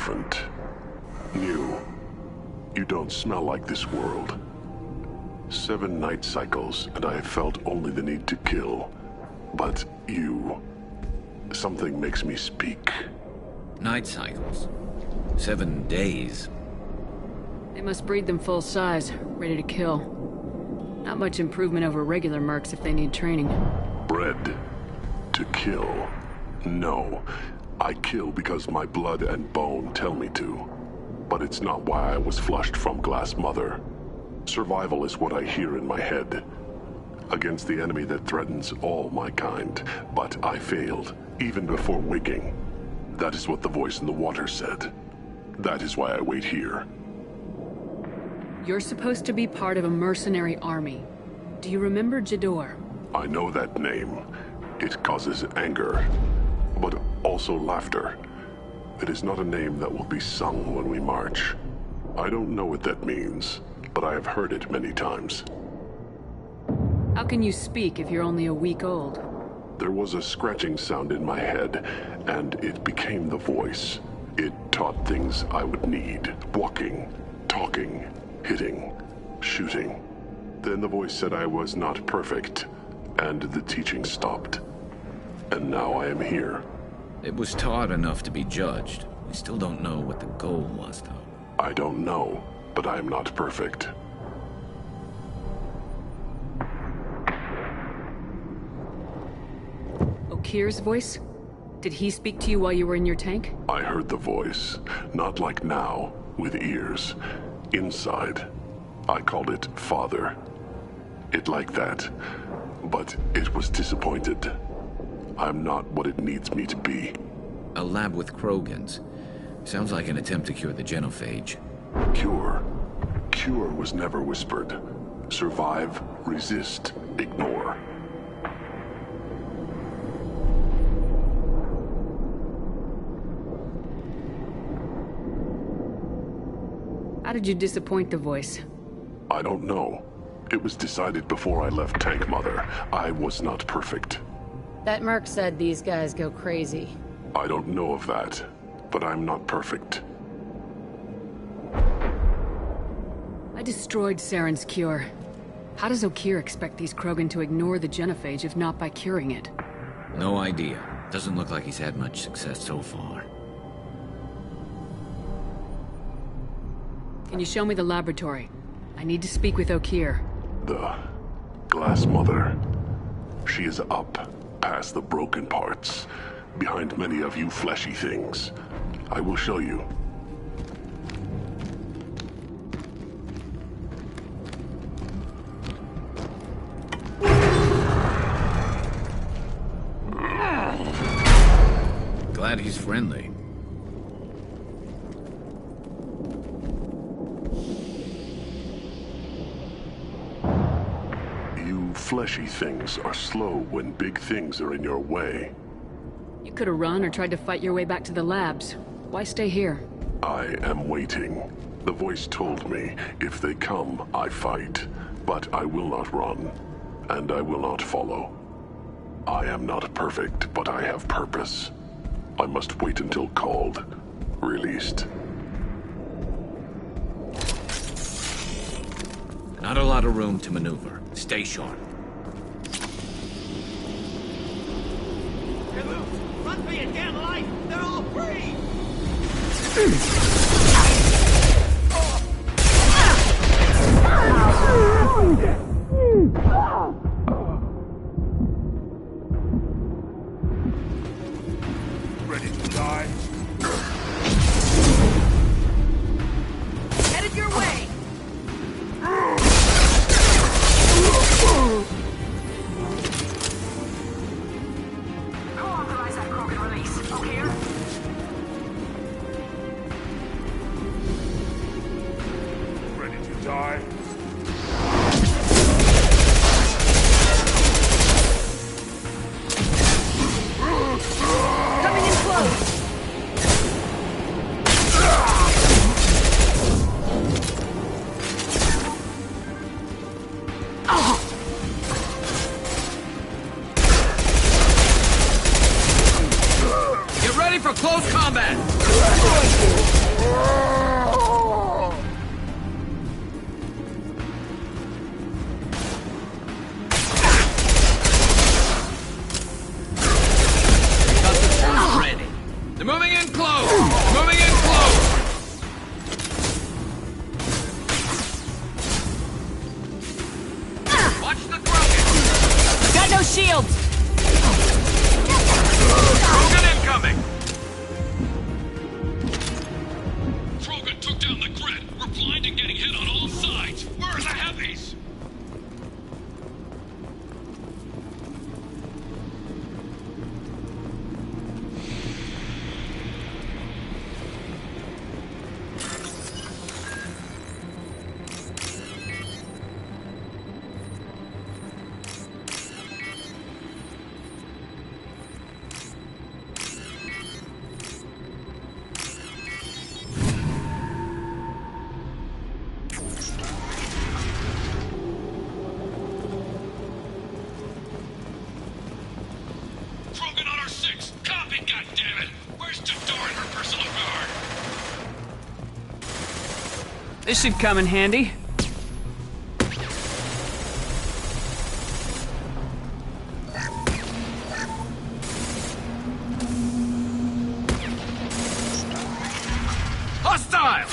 different. New. You don't smell like this world. 7 night cycles, and I have felt only the need to kill. But you... something makes me speak. Night cycles? 7 days? They must breed them full size, ready to kill. Not much improvement over regular mercs if they need training. Bred to kill. No. I kill because my blood and bone tell me to. But it's not why I was flushed from Glass Mother. Survival is what I hear in my head. Against the enemy that threatens all my kind. But I failed, even before waking. That is what the voice in the water said. That is why I wait here. You're supposed to be part of a mercenary army. Do you remember Jador? I know that name. It causes anger, but also laughter. It is not a name that will be sung when we march. I don't know what that means, but I have heard it many times. How can you speak if you're only a week old? There was a scratching sound in my head, and it became the voice. It taught things I would need. Walking, talking, hitting, shooting. Then the voice said I was not perfect, and the teaching stopped. And now I am here. It was taught enough to be judged. We still don't know what the goal was, though. I don't know, but I am not perfect. Okir's voice? Did he speak to you while you were in your tank? I heard the voice, not like now, with ears. Inside. I called it Father. It like that, but it was disappointed. I'm not what it needs me to be. A lab with Krogans. Sounds like an attempt to cure the genophage. Cure? Cure was never whispered. Survive, resist, ignore. How did you disappoint the voice? I don't know. It was decided before I left Tank Mother. I was not perfect. That merc said these guys go crazy. I don't know of that, but I'm not perfect. I destroyed Saren's cure. How does Okir expect these Krogan to ignore the genophage if not by curing it? No idea. Doesn't look like he's had much success so far. Can you show me the laboratory? I need to speak with Okir. The Glass Mother. She is up, past the broken parts, behind many of you fleshy things. I will show you. Glad he's friendly. Fleshy things are slow when big things are in your way. You could have run or tried to fight your way back to the labs. Why stay here? I am waiting. The voice told me, if they come, I fight. But I will not run, and I will not follow. I am not perfect, but I have purpose. I must wait until called, released. Not a lot of room to maneuver. Stay sharp. They're loose! Run for your damn life! They're all free! Ready to die? Headed your way! Co-authorize that Krogan release. Okay? Ready to die? Coming in close! Get ready for close combat! shields! Krogan incoming! Krogan took down the grid. We're blind and getting hit on all sides. Where are the heavies? Krogan on our 6. Copy, goddammit! Where's Jador and her personal guard? This should come in handy. Hostile!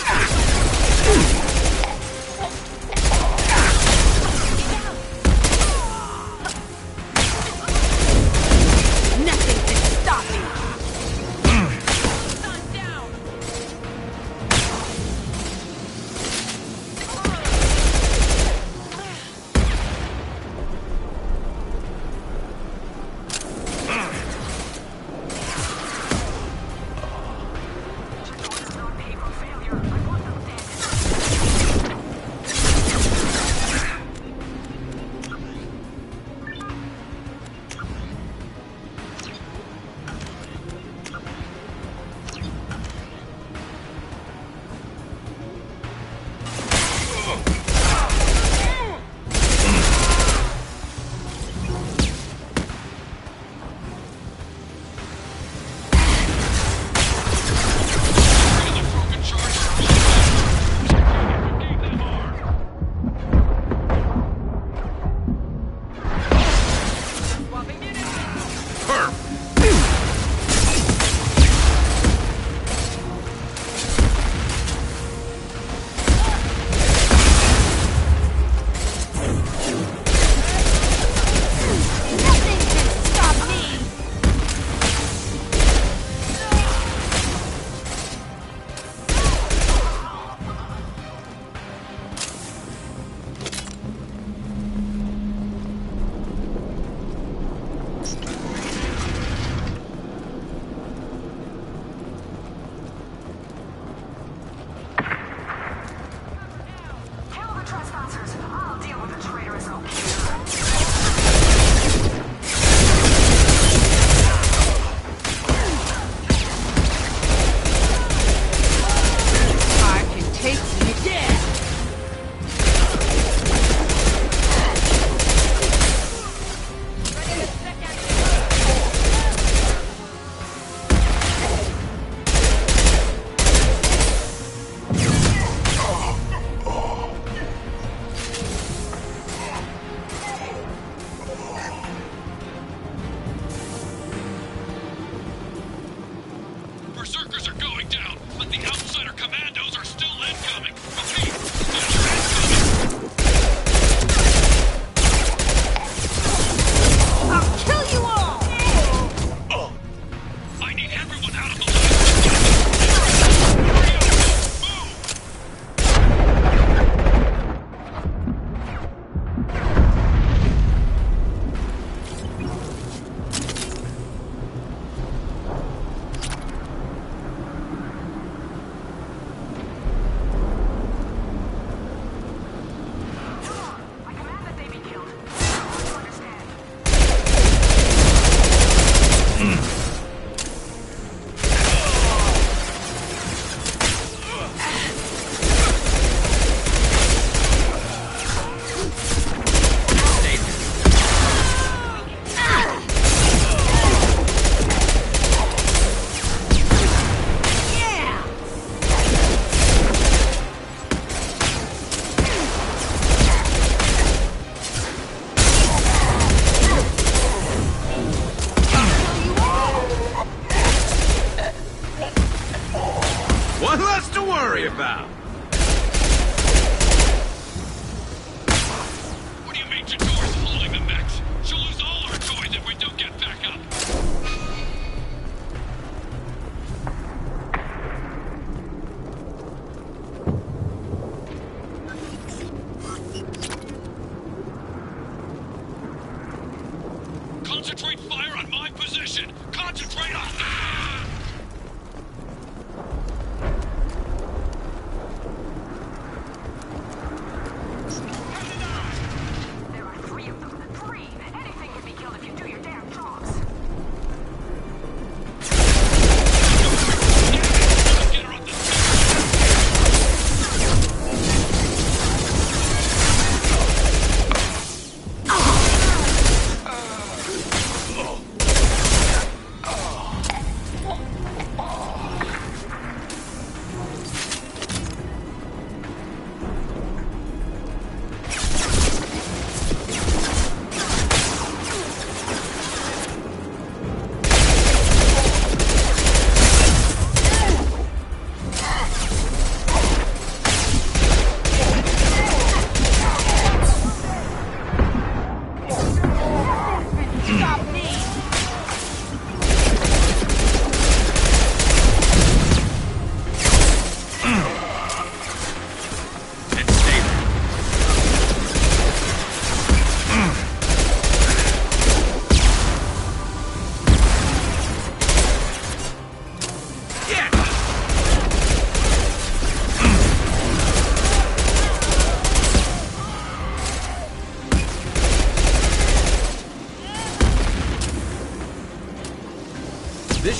Nothing can stop me.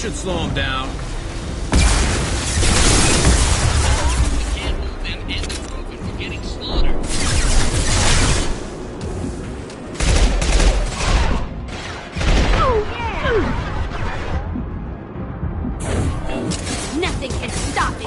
should slow him down. We can't move them and the Krogan. We're getting slaughtered. Nothing can stop me!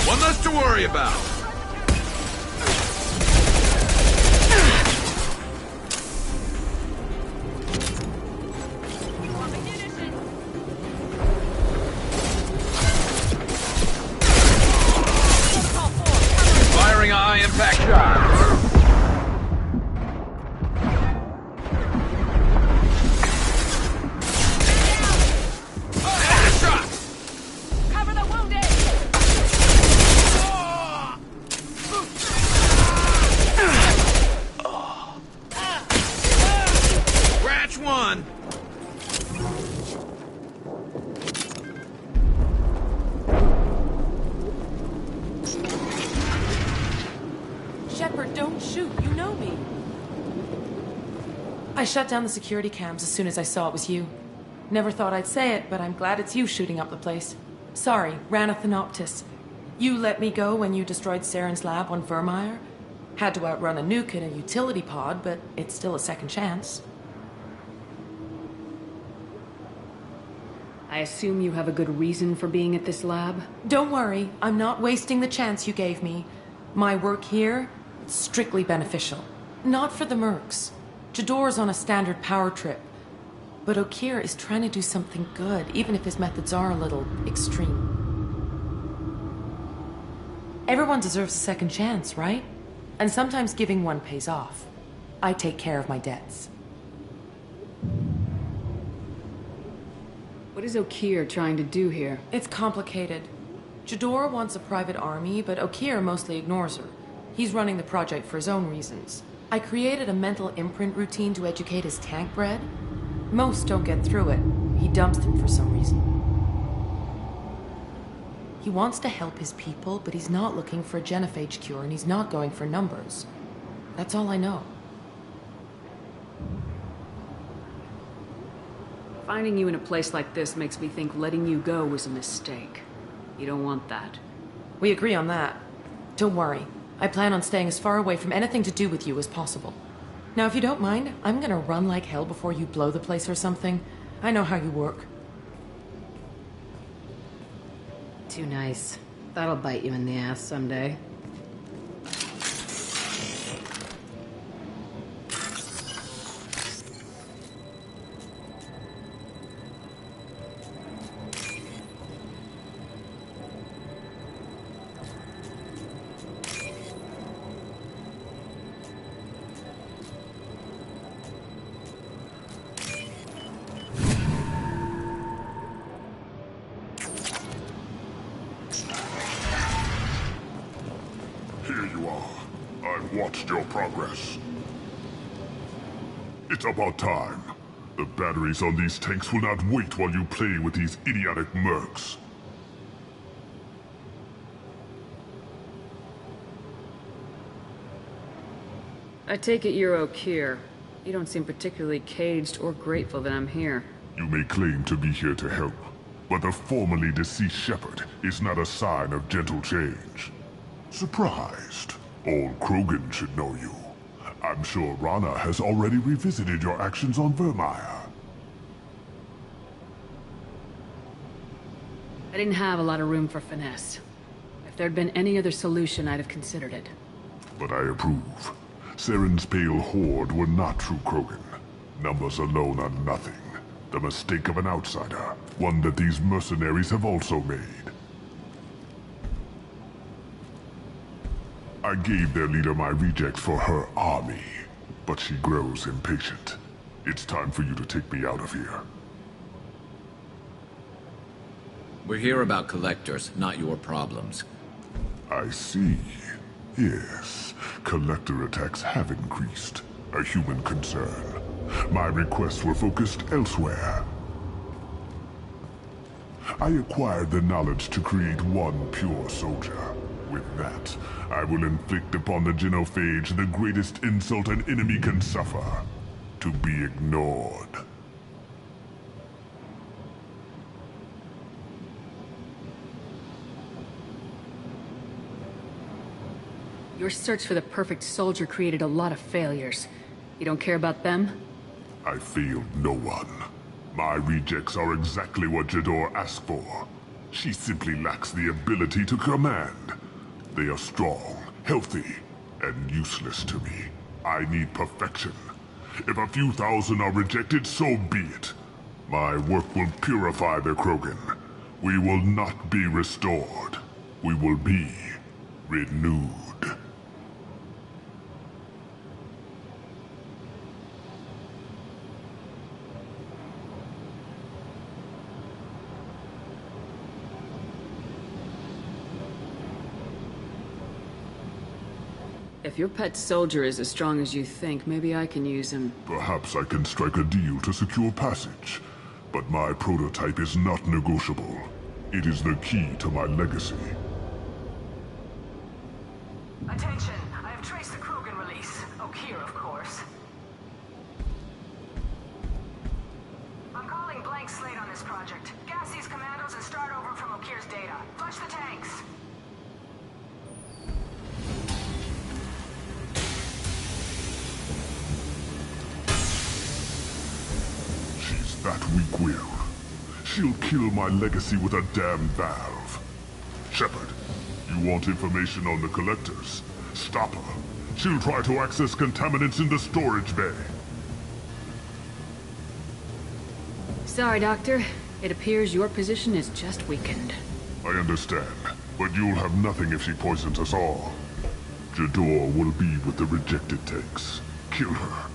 One less to worry about. Firing a high-impact shot. Cover the wounded! Scratch one. Shepard, don't shoot. You know me. I shut down the security cams as soon as I saw it was you. Never thought I'd say it, but I'm glad it's you shooting up the place. Sorry, ran a Thanoptis. You let me go when you destroyed Saren's lab on Vermeer. Had to outrun a nuke in a utility pod, but it's still a second chance. I assume you have a good reason for being at this lab? Don't worry, I'm not wasting the chance you gave me. My work here, it's strictly beneficial. Not for the mercs. Jador's on a standard power trip. But Okir is trying to do something good, even if his methods are a little extreme. Everyone deserves a second chance, right? And sometimes giving one pays off. I take care of my debts. What is Okir trying to do here? It's complicated. Jador wants a private army, but Okir mostly ignores her. He's running the project for his own reasons. I created a mental imprint routine to educate his tank bred. Most don't get through it. He dumps them for some reason. He wants to help his people, but he's not looking for a genophage cure, and he's not going for numbers. That's all I know. Finding you in a place like this makes me think letting you go was a mistake. You don't want that. We agree on that. Don't worry. I plan on staying as far away from anything to do with you as possible. Now, if you don't mind, I'm gonna run like hell before you blow the place or something. I know how you work. Too nice. That'll bite you in the ass someday. Here you are. I've watched your progress. It's about time. The batteries on these tanks will not wait while you play with these idiotic mercs. I take it you're Okir. You don't seem particularly caged or grateful that I'm here. You may claim to be here to help, but the formerly deceased Shepard is not a sign of gentle change. Surprised? Old Krogan should know you. I'm sure Rana has already revisited your actions on Vermeer. I didn't have a lot of room for finesse. If there'd been any other solution, I'd have considered it. But I approve. Saren's pale horde were not true Krogan. Numbers alone are nothing. The mistake of an outsider. One that these mercenaries have also made. I gave their leader my rejects for her army, but she grows impatient. It's time for you to take me out of here. We're here about collectors, not your problems. I see. Yes, collector attacks have increased. A human concern. My requests were focused elsewhere. I acquired the knowledge to create one pure soldier. With that, I will inflict upon the genophage the greatest insult an enemy can suffer. To be ignored. Your search for the perfect soldier created a lot of failures. You don't care about them? I failed no one. My rejects are exactly what Jador asked for. She simply lacks the ability to command. They are strong, healthy, and useless to me. I need perfection. If a few thousand are rejected, so be it. My work will purify the Krogan. We will not be restored. We will be renewed. If your pet soldier is as strong as you think, maybe I can use him. Perhaps I can strike a deal to secure passage. But my prototype is not negotiable. It is the key to my legacy. Attention! I have traced the Krogan release. Okeer, of course. I'm calling blank slate on this project. Gas these commandos and start over from Okeer's data. Flush the tanks! That weak-willed. She'll kill my legacy with a damn valve. Shepard, you want information on the collectors? Stop her. She'll try to access contaminants in the storage bay. Sorry, Doctor. It appears your position is just weakened. I understand, but you'll have nothing if she poisons us all. Jador will be with the rejected tanks. Kill her.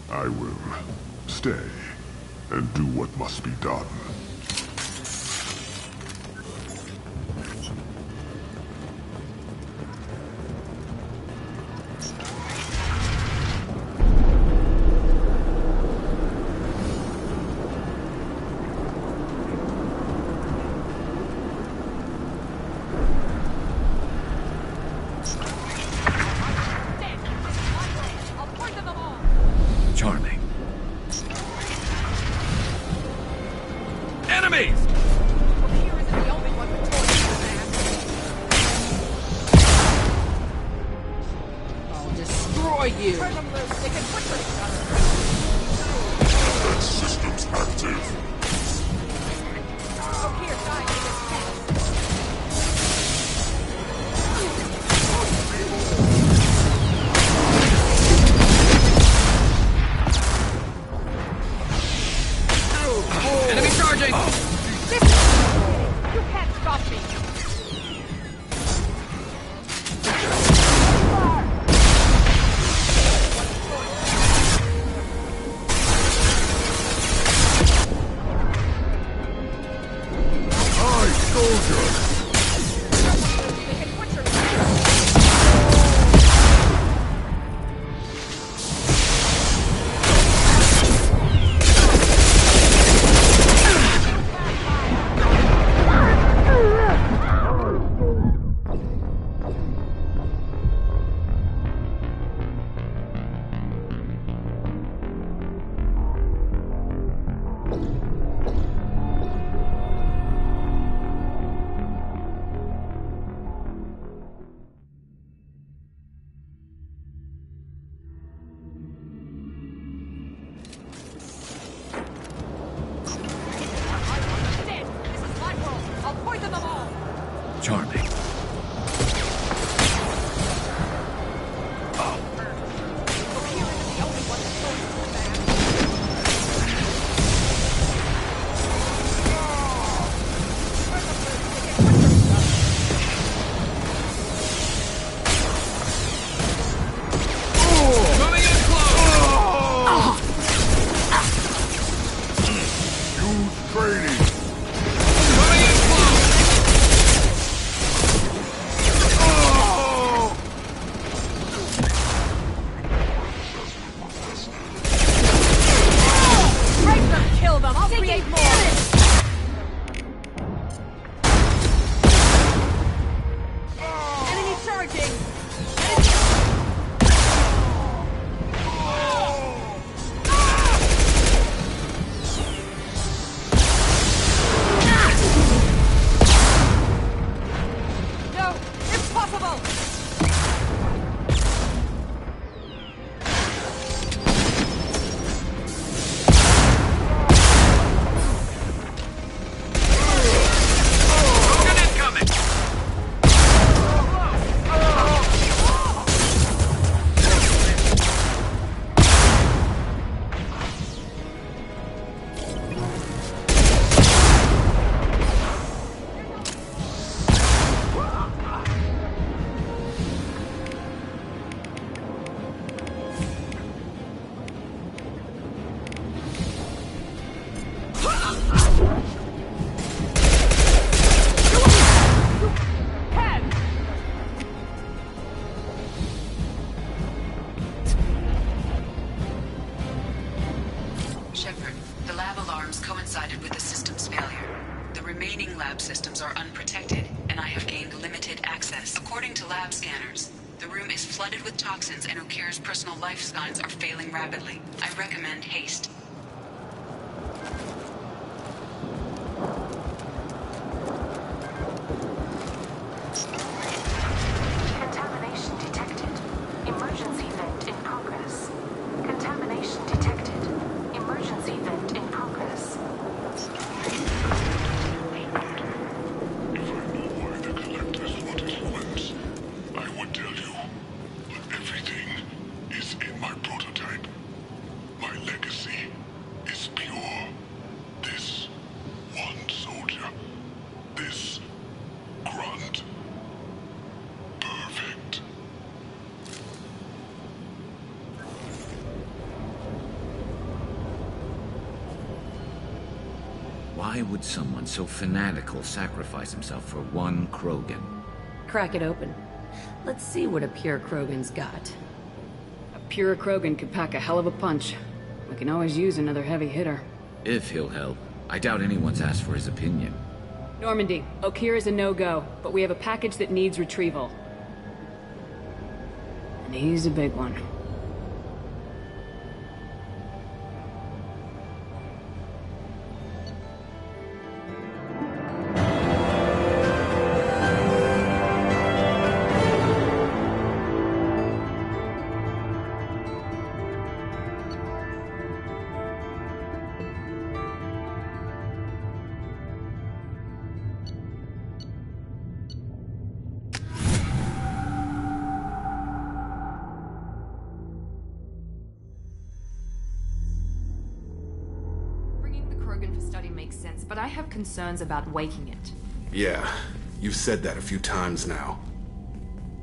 I will stay and do what must be done. Charming. Enemies! I'll destroy you! Turn them loose. They can quickly each other. Systems active. Okeer died in this test. Enemy charging! You can't stop me! Charging! No! Impossible! Shepard, the lab alarms coincided with the system's failure. The remaining lab systems are unprotected, and I have gained limited access. According to lab scanners, the room is flooded with toxins and Okir's personal life signs are failing rapidly. I recommend haste. Contamination detected. Emergency vent in progress. Contamination detected. Emergency vent in progress. I would tell you, but everything is in my prototype. My legacy is pure. This one soldier, this grunt, perfect. Why would someone so fanatical sacrifice himself for one Krogan? Crack it open. Let's see what a pure Krogan's got. A pure Krogan could pack a hell of a punch. We can always use another heavy hitter. If he'll help. I doubt anyone's asked for his opinion. Normandy, Okir is a no-go, but we have a package that needs retrieval. And he's a big one. Makes sense, but I have concerns about waking it. Yeah, you've said that a few times now.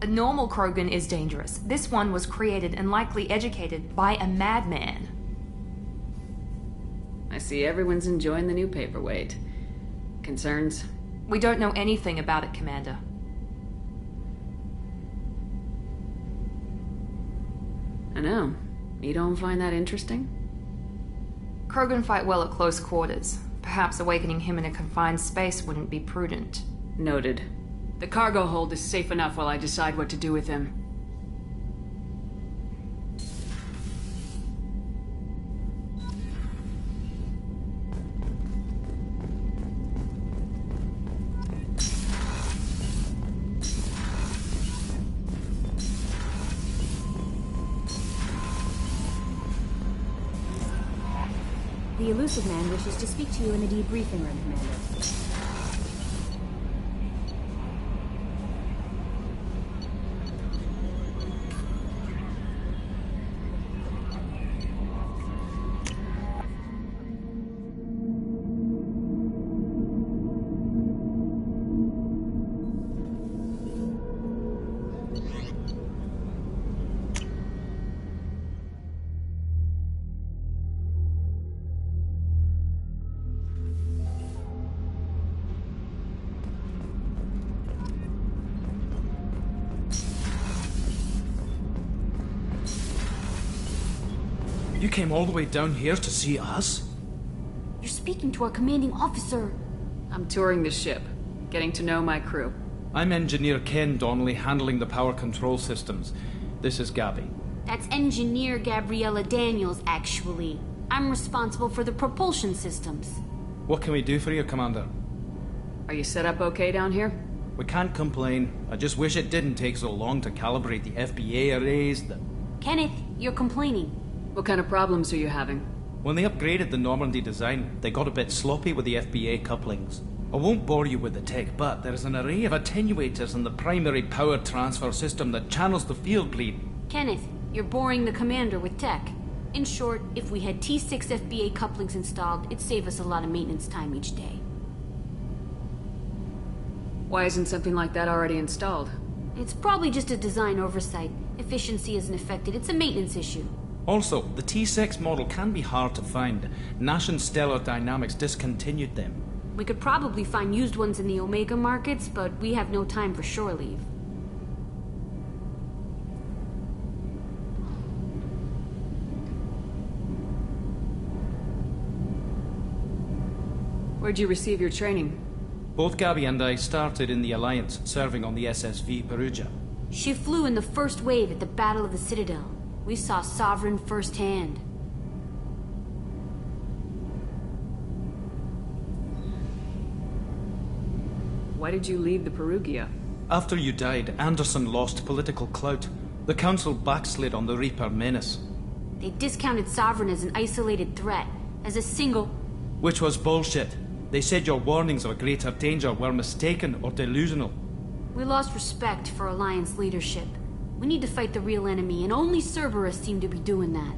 A normal Krogan is dangerous. This one was created and likely educated by a madman. I see everyone's enjoying the new paperweight. Concerns? We don't know anything about it, Commander. I know. You don't find that interesting? Krogan fight well at close quarters. Perhaps awakening him in a confined space wouldn't be prudent. Noted. The cargo hold is safe enough while I decide what to do with him. The elusive man wishes to speak to you in the debriefing room, Commander. You came all the way down here to see us? You're speaking to our commanding officer. I'm touring the ship, getting to know my crew. I'm Engineer Ken Donnelly, handling the power control systems. This is Gabby. That's Engineer Gabriella Daniels, actually. I'm responsible for the propulsion systems. What can we do for you, Commander? Are you set up okay down here? We can't complain. I just wish it didn't take so long to calibrate the FBA arrays. Kenneth, you're complaining. What kind of problems are you having? When they upgraded the Normandy design, they got a bit sloppy with the FBA couplings. I won't bore you with the tech, but there is an array of attenuators in the primary power transfer system that channels the field bleed. Kenneth, you're boring the commander with tech. In short, if we had T6 FBA couplings installed, it'd save us a lot of maintenance time each day. Why isn't something like that already installed? It's probably just a design oversight. Efficiency isn't affected. It's a maintenance issue. Also, the T6 model can be hard to find. Nash and Stellar Dynamics discontinued them. We could probably find used ones in the Omega markets, but we have no time for shore leave. Where'd you receive your training? Both Gabby and I started in the Alliance, serving on the SSV Perugia. She flew in the first wave at the Battle of the Citadel. We saw Sovereign firsthand. Why did you leave the Perugia? After you died, Anderson lost political clout. The Council backslid on the Reaper menace. They discounted Sovereign as an isolated threat, as a single... Which was bullshit. They said your warnings of a greater danger were mistaken or delusional. We lost respect for Alliance leadership. We need to fight the real enemy, and only Cerberus seem to be doing that.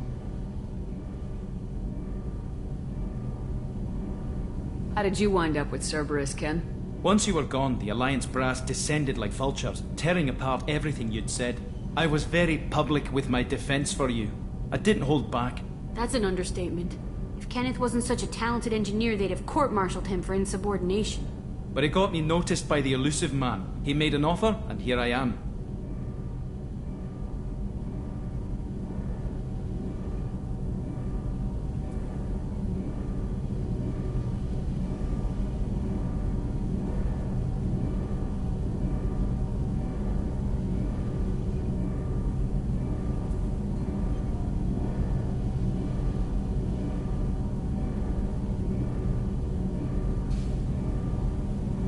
How did you wind up with Cerberus, Ken? Once you were gone, the Alliance brass descended like vultures, tearing apart everything you'd said. I was very public with my defense for you. I didn't hold back. That's an understatement. If Kenneth wasn't such a talented engineer, they'd have court-martialed him for insubordination. But it got me noticed by the elusive man. He made an offer, and here I am.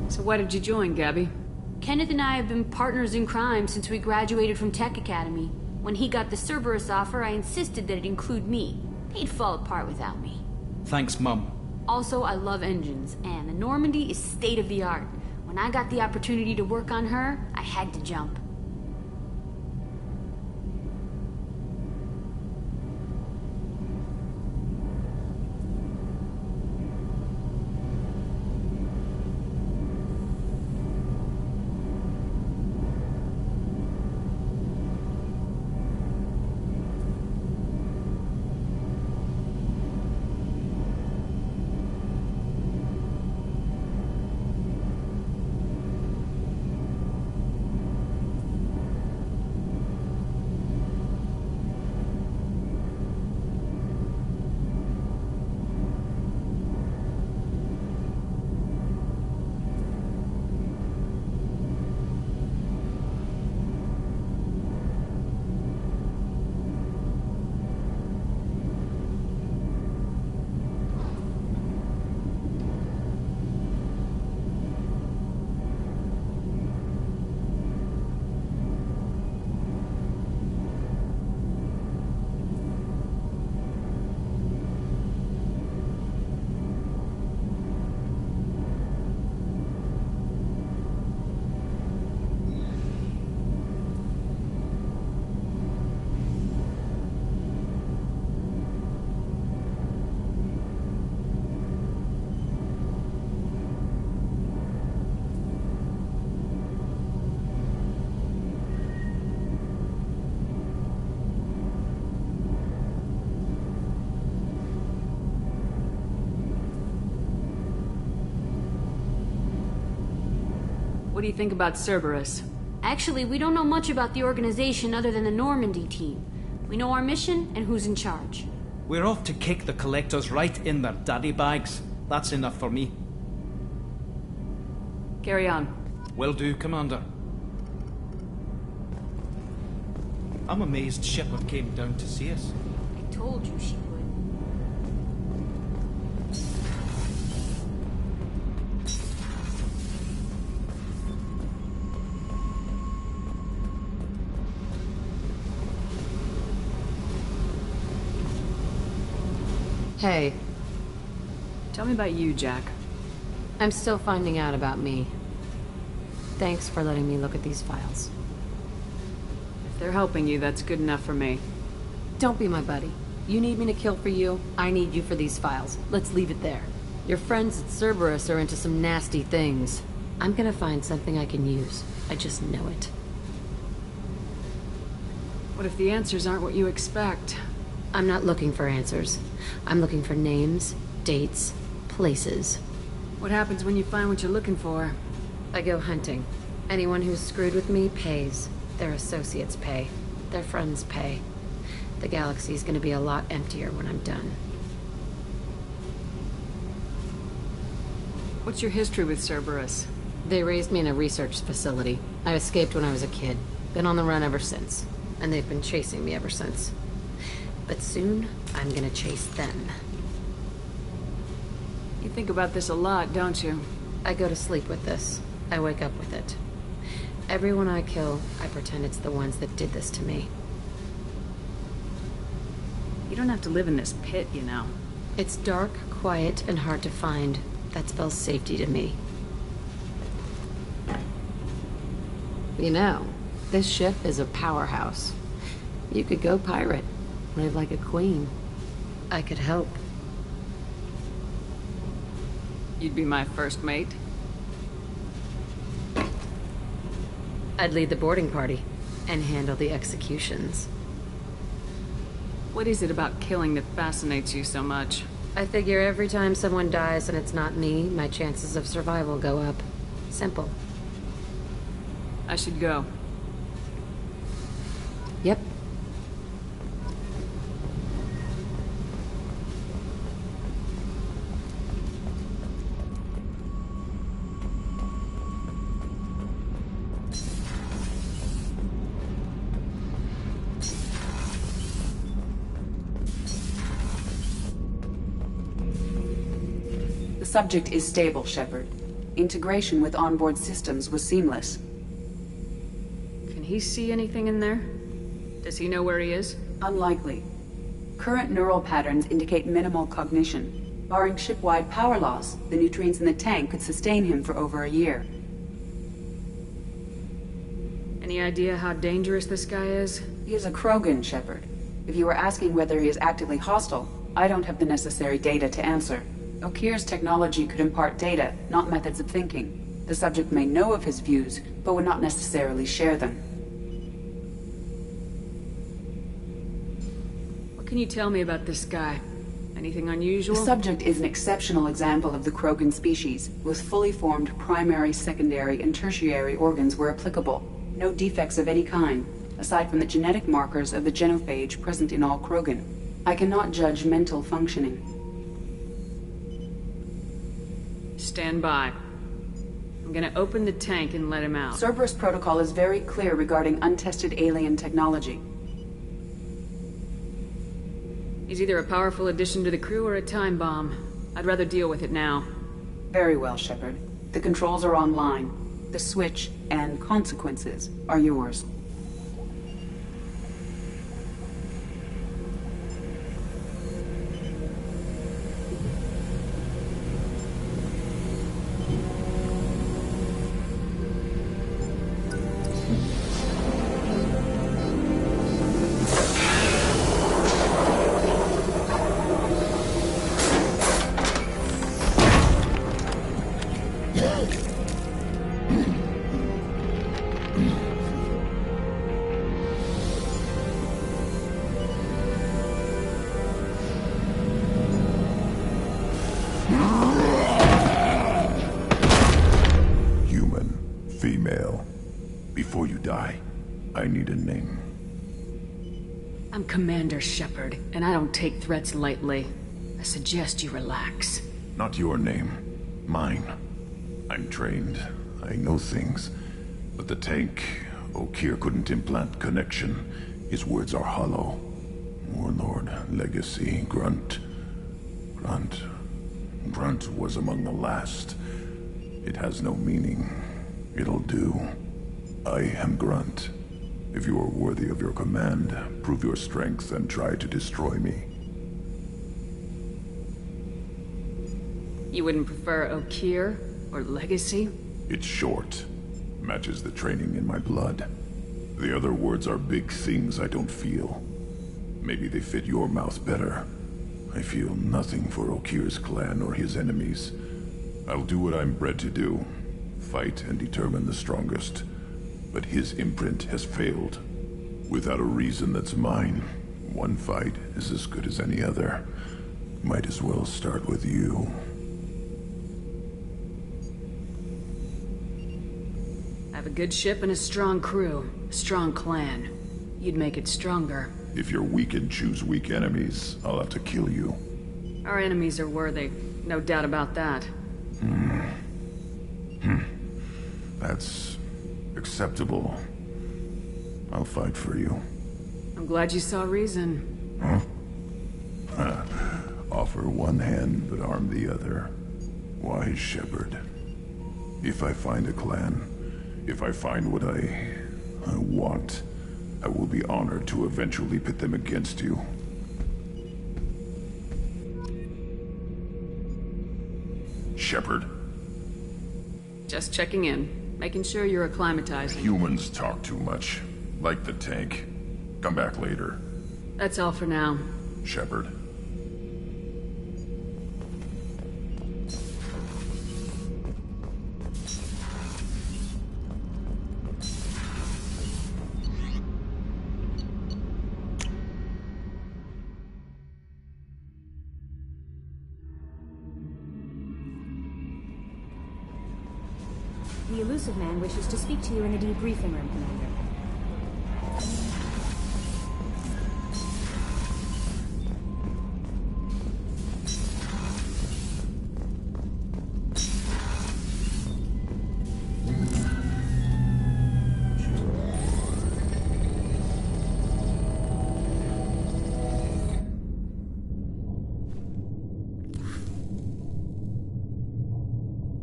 So why did you join, Gabby? Kenneth and I have been partners in crime since we graduated from Tech Academy. When he got the Cerberus offer, I insisted that it include me. They'd fall apart without me. Thanks, Mum. Also, I love engines, and the Normandy is state-of-the-art. When I got the opportunity to work on her, I had to jump. What do you think about Cerberus? Actually, we don't know much about the organization other than the Normandy team. We know our mission and who's in charge. We're off to kick the collectors right in their daddy bags. That's enough for me. Carry on. Will do, Commander. I'm amazed Shepard came down to see us. I told you she would. Hey. Tell me about you, Jack. I'm still finding out about me. Thanks for letting me look at these files. If they're helping you, that's good enough for me. Don't be my buddy. You need me to kill for you, I need you for these files. Let's leave it there. Your friends at Cerberus are into some nasty things. I'm gonna find something I can use. I just know it. What if the answers aren't what you expect? I'm not looking for answers. I'm looking for names, dates, places. What happens when you find what you're looking for? I go hunting. Anyone who's screwed with me pays. Their associates pay. Their friends pay. The galaxy's gonna be a lot emptier when I'm done. What's your history with Cerberus? They raised me in a research facility. I escaped when I was a kid. Been on the run ever since. And they've been chasing me ever since. But soon, I'm gonna chase them. You think about this a lot, don't you? I go to sleep with this. I wake up with it. Everyone I kill, I pretend it's the ones that did this to me. You don't have to live in this pit, you know. It's dark, quiet, and hard to find. That spells safety to me. You know, this ship is a powerhouse. You could go pirate. Live like a queen. I could help. You'd be my first mate? I'd lead the boarding party and handle the executions. What is it about killing that fascinates you so much? I figure every time someone dies and it's not me, my chances of survival go up. Simple. I should go. Yep. The subject is stable, Shepard. Integration with onboard systems was seamless. Can he see anything in there? Does he know where he is? Unlikely. Current neural patterns indicate minimal cognition. Barring ship-wide power loss, the nutrients in the tank could sustain him for over a year. Any idea how dangerous this guy is? He is a Krogan, Shepard. If you were asking whether he is actively hostile, I don't have the necessary data to answer. Okir's technology could impart data, not methods of thinking. The subject may know of his views, but would not necessarily share them. What can you tell me about this guy? Anything unusual? The subject is an exceptional example of the Krogan species, with fully formed primary, secondary, and tertiary organs where applicable. No defects of any kind, aside from the genetic markers of the genophage present in all Krogan. I cannot judge mental functioning. Stand by. I'm gonna open the tank and let him out. Cerberus protocol is very clear regarding untested alien technology. He's either a powerful addition to the crew or a time bomb. I'd rather deal with it now. Very well, Shepard. The controls are online. The switch and consequences are yours. Before you die, I need a name. I'm Commander Shepard, and I don't take threats lightly. I suggest you relax. Not your name. Mine. I'm trained. I know things. But the tank, Okeer couldn't implant connection. His words are hollow. Warlord, Legacy, Grunt. Grunt was among the last. It has no meaning. It'll do. I am Grunt. If you are worthy of your command, prove your strength and try to destroy me. You wouldn't prefer Okeer or Legacy? It's short. Matches the training in my blood. The other words are big things I don't feel. Maybe they fit your mouth better. I feel nothing for Okeer's clan or his enemies. I'll do what I'm bred to do. Fight and determine the strongest. But his imprint has failed. Without a reason that's mine, one fight is as good as any other. Might as well start with you. I have a good ship and a strong crew. A strong clan. You'd make it stronger. If you're weak and choose weak enemies, I'll have to kill you. Our enemies are worthy. No doubt about that. That's acceptable. I'll fight for you. I'm glad you saw reason. Offer one hand, but arm the other. Wise shepherd. If I find a clan, if I find what I want, I will be honored to eventually pit them against you. Shepherd. Just checking in. Making sure you're acclimatizing. Humans talk too much. Like the tank. Come back later. That's all for now. Shepherd. The elusive man wishes to speak to you in the debriefing room, Commander.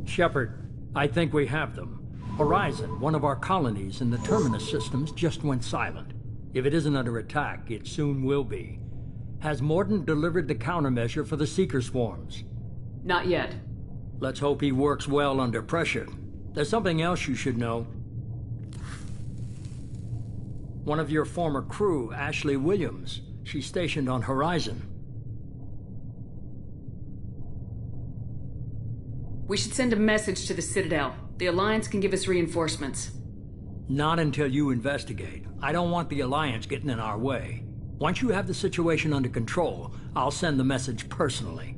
Shepard, I think we have them. Horizon, one of our colonies in the Terminus systems, just went silent. If it isn't under attack, it soon will be. Has Mordant delivered the countermeasure for the Seeker swarms? Not yet. Let's hope he works well under pressure. There's something else you should know. One of your former crew, Ashley Williams, she's stationed on Horizon. We should send a message to the Citadel. The Alliance can give us reinforcements. Not until you investigate. I don't want the Alliance getting in our way. Once you have the situation under control, I'll send the message personally.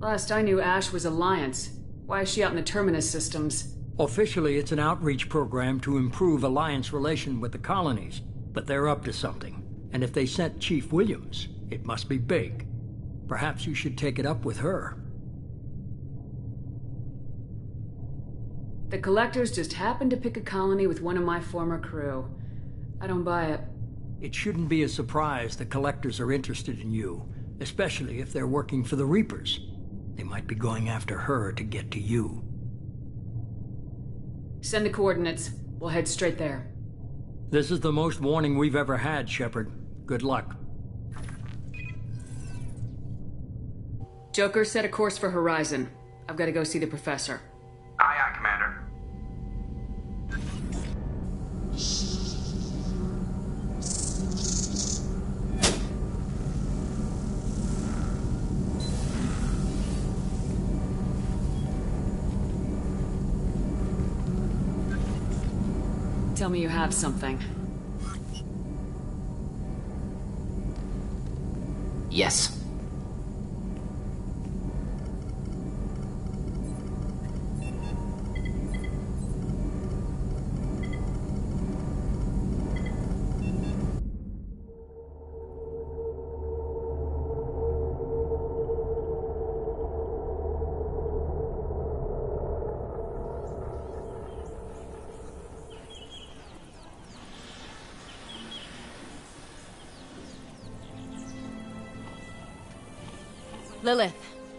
Last I knew, Ash was Alliance. Why is she out in the Terminus systems? Officially, it's an outreach program to improve Alliance relation with the colonies. But they're up to something. And if they sent Chief Williams, it must be big. Perhaps you should take it up with her. The Collectors just happened to pick a colony with one of my former crew. I don't buy it. It shouldn't be a surprise the Collectors are interested in you, especially if they're working for the Reapers. They might be going after her to get to you. Send the coordinates. We'll head straight there. This is the most warning we've ever had, Shepard. Good luck. Joker, set a course for Horizon. I've got to go see the Professor. Aye, aye, Commander. Tell me you have something. Yes. Lilith,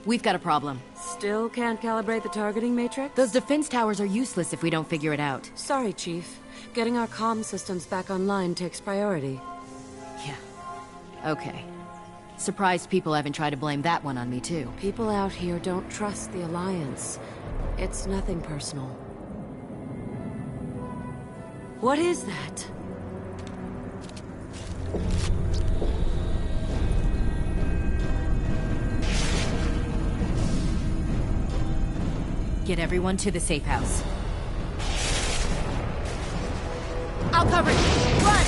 we've got a problem. Still can't calibrate the targeting matrix? Those defense towers are useless if we don't figure it out. Sorry, Chief. Getting our comm systems back online takes priority. Yeah. Okay. Surprised people haven't tried to blame that one on me, too. People out here don't trust the Alliance. It's nothing personal. What is that? Get everyone to the safe house. I'll cover you! Run!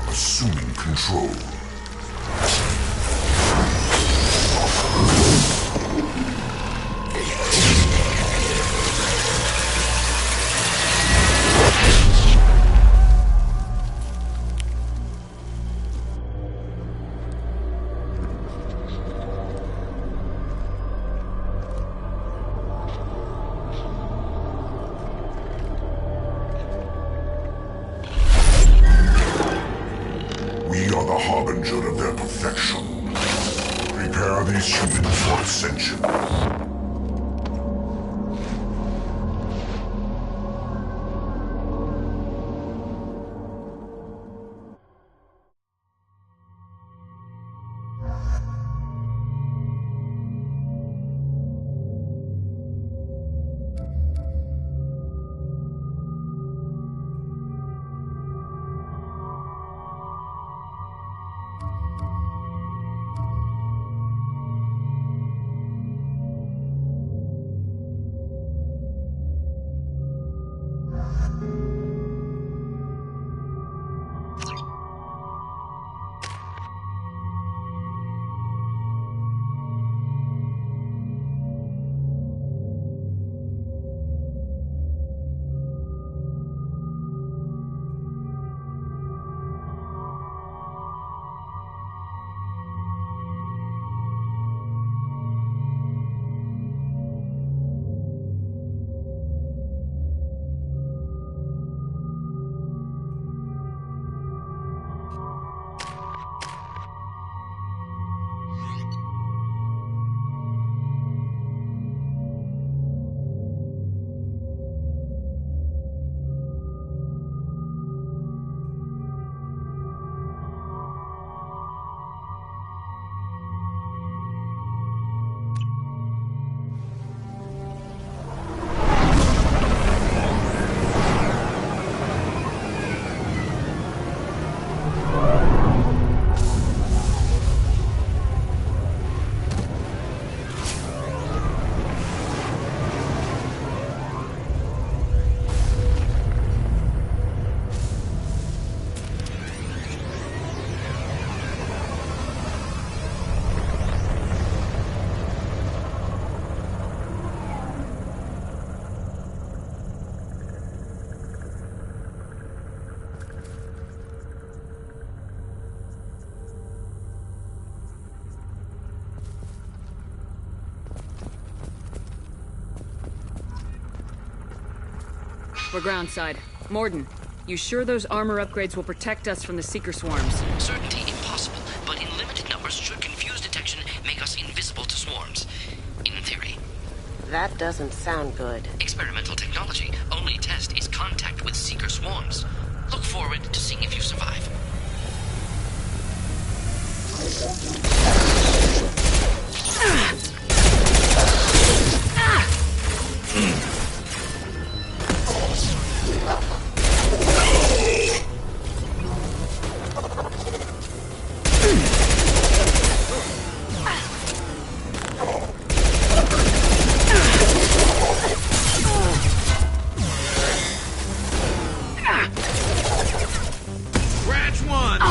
Assuming control. We are the harbinger of their perfection. Prepare these humans for ascension. We're groundside. Morden, you sure those armor upgrades will protect us from the Seeker swarms? Certainty impossible, but in limited numbers should confuse detection make us invisible to swarms. In theory. That doesn't sound good. Experimental technology. Only test is contact with Seeker swarms. Look forward to seeing if you survive. Scratch one!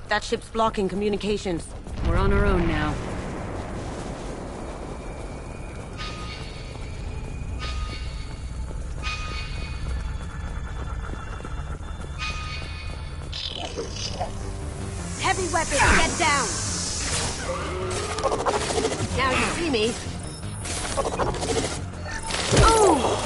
That ship's blocking communications. We're on our own now. Heavy weapons, get down! Now you see me. Oh!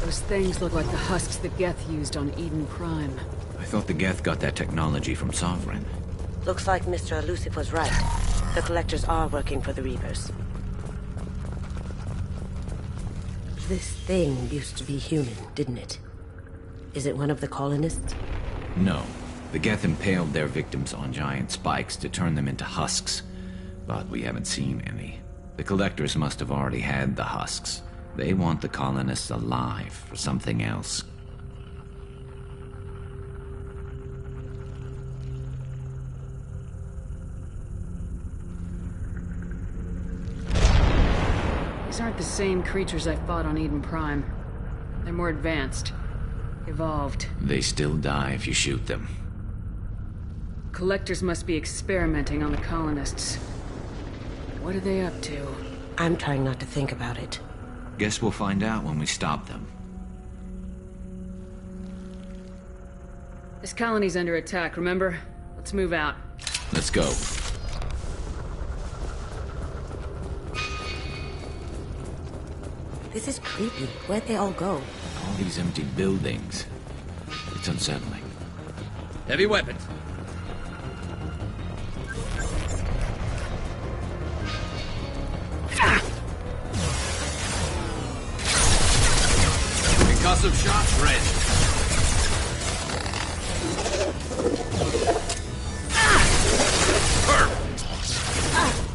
Those things look like the husks that Geth used on Eden Prime. I thought the Geth got that technology from Sovereign. Looks like Mr. Elusive was right. The Collectors are working for the Reapers. This thing used to be human, didn't it? Is it one of the colonists? No. The Geth impaled their victims on giant spikes to turn them into husks. But we haven't seen any. The Collectors must have already had the husks. They want the colonists alive for something else. These aren't the same creatures I fought on Eden Prime. They're more advanced. Evolved. They still die if you shoot them. Collectors must be experimenting on the colonists. What are they up to? I'm trying not to think about it. Guess we'll find out when we stop them. This colony's under attack, remember? Let's move out. Let's go. This is creepy. Where'd they all go? All these empty buildings. It's unsettling. Heavy weapons. Concussive shots ready. Perfect.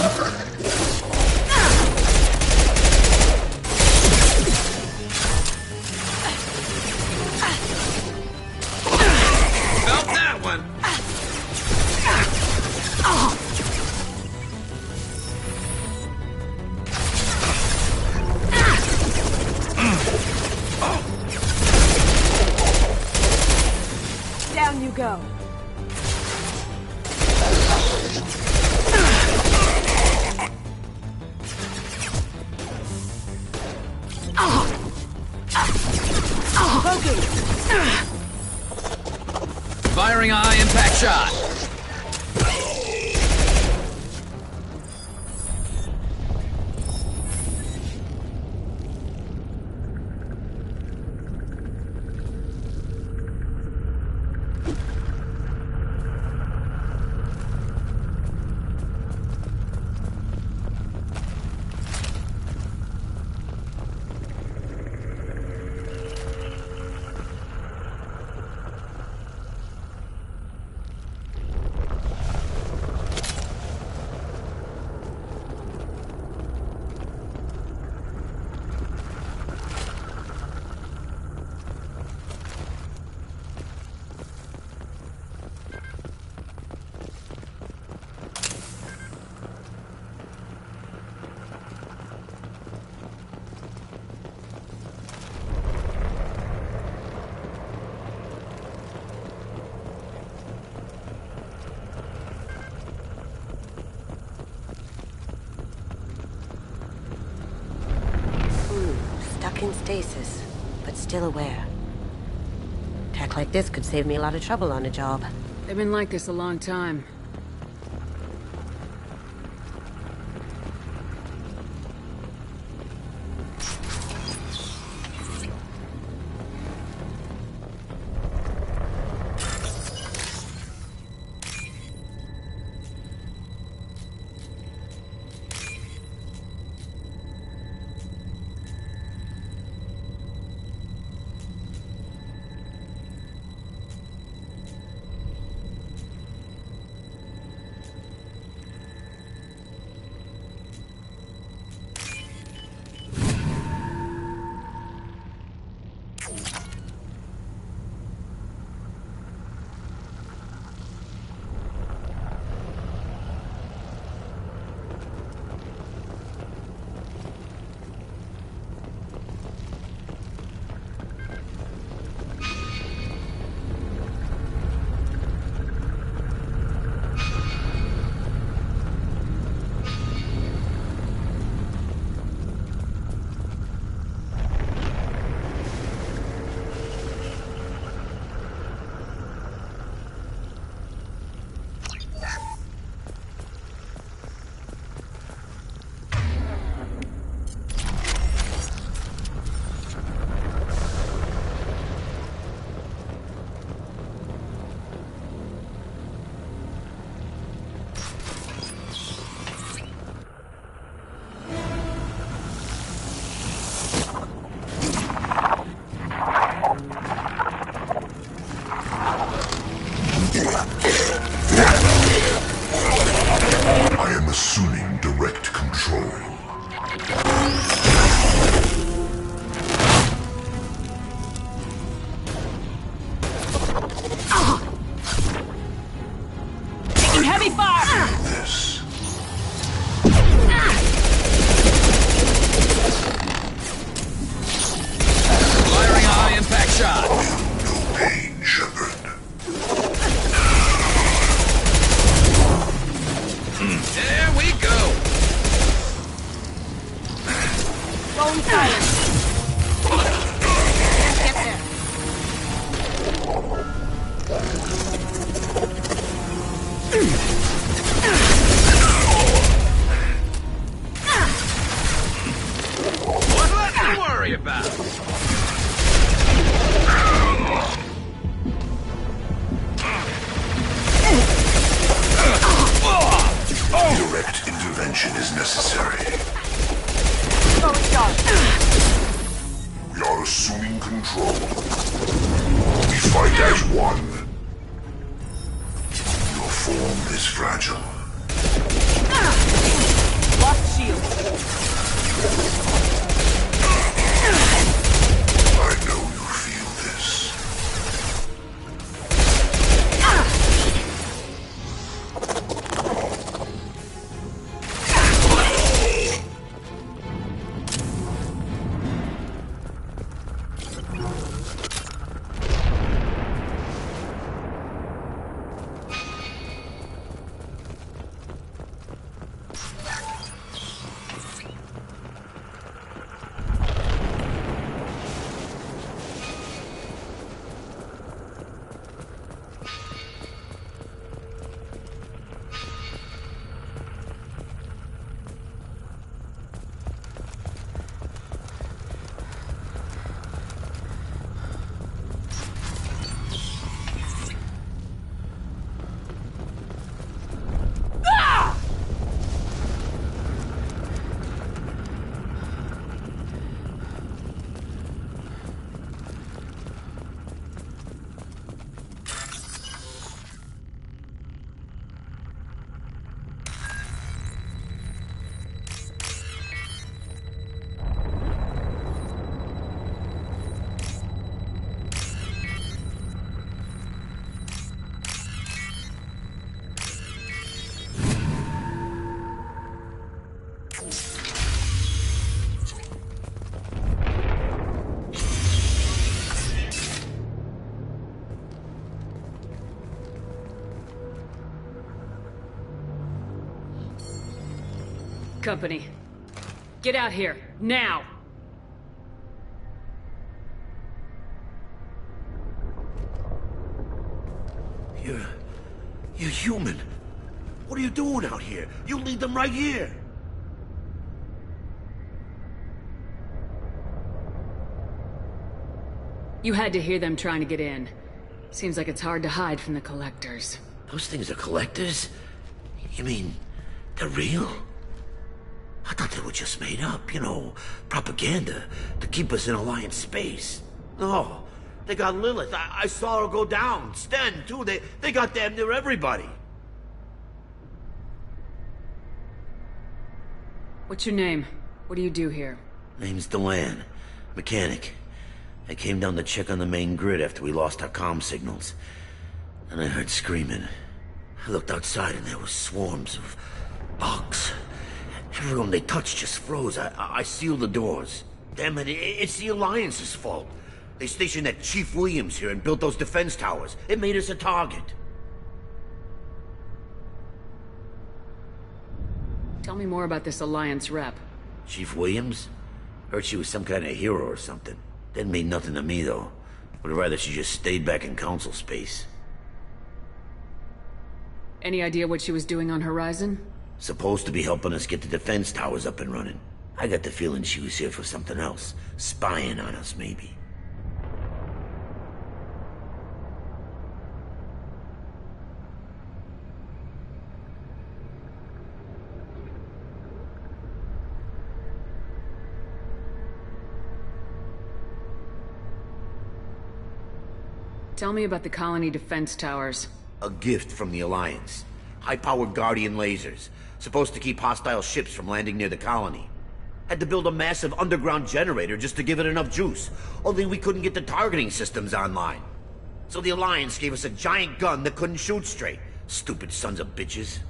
Felt that one! Down you go. Firing a high-impact shot. Stuck in stasis, but still aware. Tech like this could save me a lot of trouble on a job. They've been like this a long time. I am assuming direct control. Taking heavy fire! This. Firing a high-impact shot. No pain, Shepard. There we go. Going silent. Let's get there. What's left to worry about? Direct intervention is necessary. Going dark. Company. Get out here, now! You're human. What are you doing out here? You lead them right here. You had to hear them trying to get in. Seems like it's hard to hide from the collectors. Those things are collectors? You mean, they're real? I thought they were just made up, you know, propaganda to keep us in Alliance space. No, they got Lilith. I saw her go down. Sten, too. They got damn near everybody. What's your name? What do you do here? Name's Delan. Mechanic. I came down to check on the main grid after we lost our comm signals. And I heard screaming. I looked outside and there were swarms of bugs. Everyone they touched just froze. I sealed the doors. Damn it, it's the Alliance's fault. They stationed that Chief Williams here and built those defense towers. It made us a target. Tell me more about this Alliance rep. Chief Williams? Heard she was some kind of hero or something. Didn't mean nothing to me, though. Would rather she just stayed back in Council space. Any idea what she was doing on Horizon? Supposed to be helping us get the defense towers up and running. I got the feeling she was here for something else. Spying on us, maybe. Tell me about the colony defense towers. A gift from the Alliance. High-powered Guardian lasers. Supposed to keep hostile ships from landing near the colony. Had to build a massive underground generator just to give it enough juice. Only we couldn't get the targeting systems online. So the Alliance gave us a giant gun that couldn't shoot straight. Stupid sons of bitches.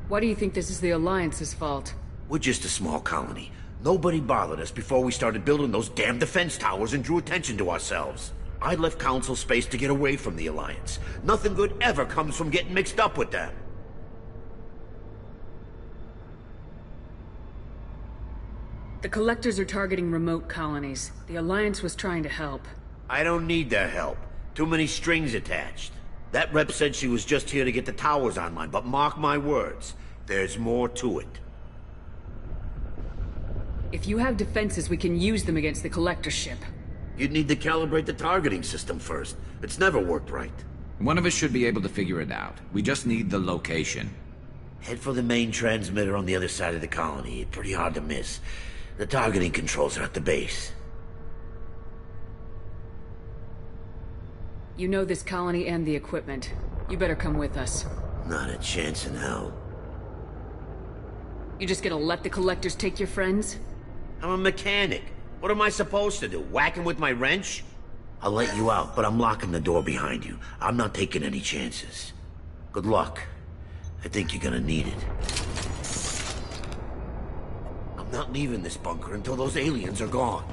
Why do you think this is the Alliance's fault? We're just a small colony. Nobody bothered us before we started building those damn defense towers and drew attention to ourselves. I left Council space to get away from the Alliance. Nothing good ever comes from getting mixed up with them. The Collectors are targeting remote colonies. The Alliance was trying to help. I don't need their help. Too many strings attached. That rep said she was just here to get the towers online, but mark my words, there's more to it. If you have defenses, we can use them against the Collector ship. You'd need to calibrate the targeting system first. It's never worked right. One of us should be able to figure it out. We just need the location. Head for the main transmitter on the other side of the colony. Pretty hard to miss. The targeting controls are at the base. You know this colony and the equipment. You better come with us. Not a chance in hell. You just gonna let the Collectors take your friends? I'm a mechanic. What am I supposed to do? Whack him with my wrench? I'll let you out, but I'm locking the door behind you. I'm not taking any chances. Good luck. I think you're gonna need it. I'm not leaving this bunker until those aliens are gone.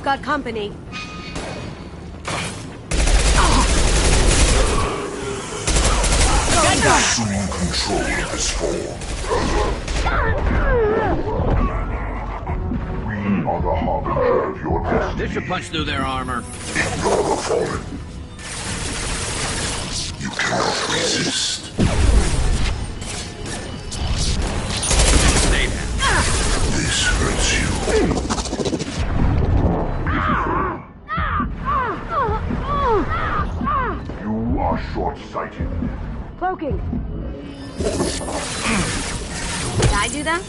We've got company. Assume control of this form. We are the harbinger of your destiny. This should punch through their armor. Ignore the fallen. You cannot resist. Stay down. This hurts you. You are short-sighted. Cloaking. Did I do that?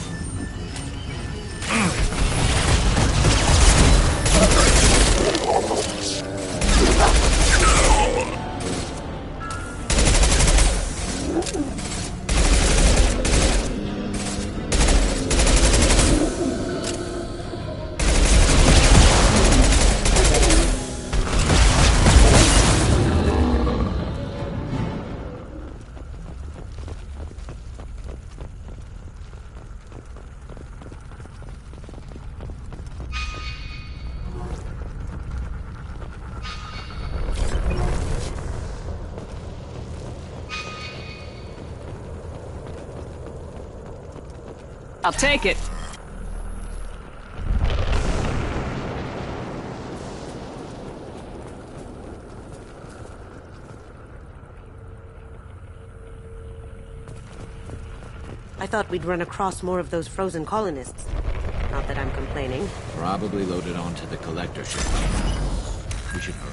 I'll take it. I thought we'd run across more of those frozen colonists. Not that I'm complaining. Probably loaded onto the collector ship. We should hurry.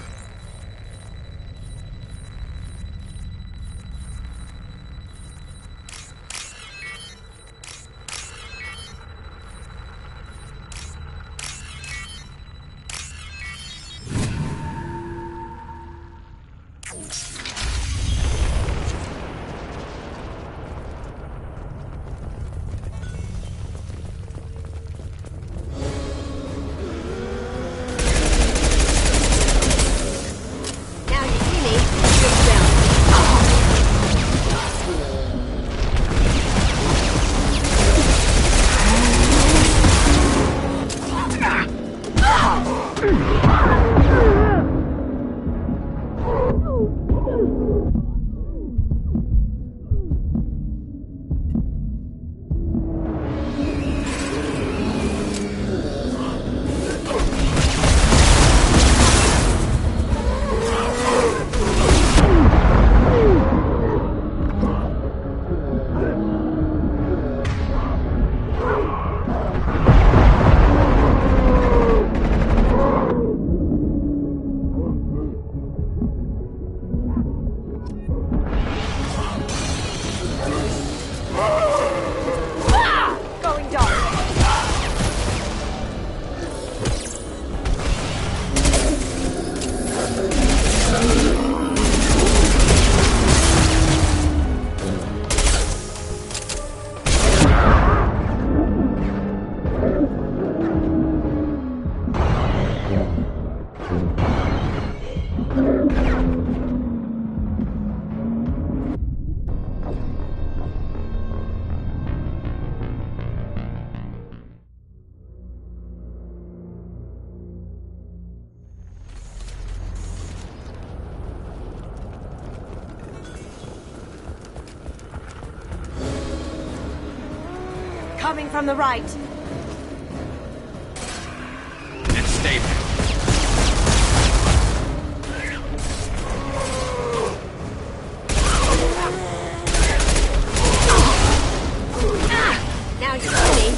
Coming from the right. And stay there. Now you see me.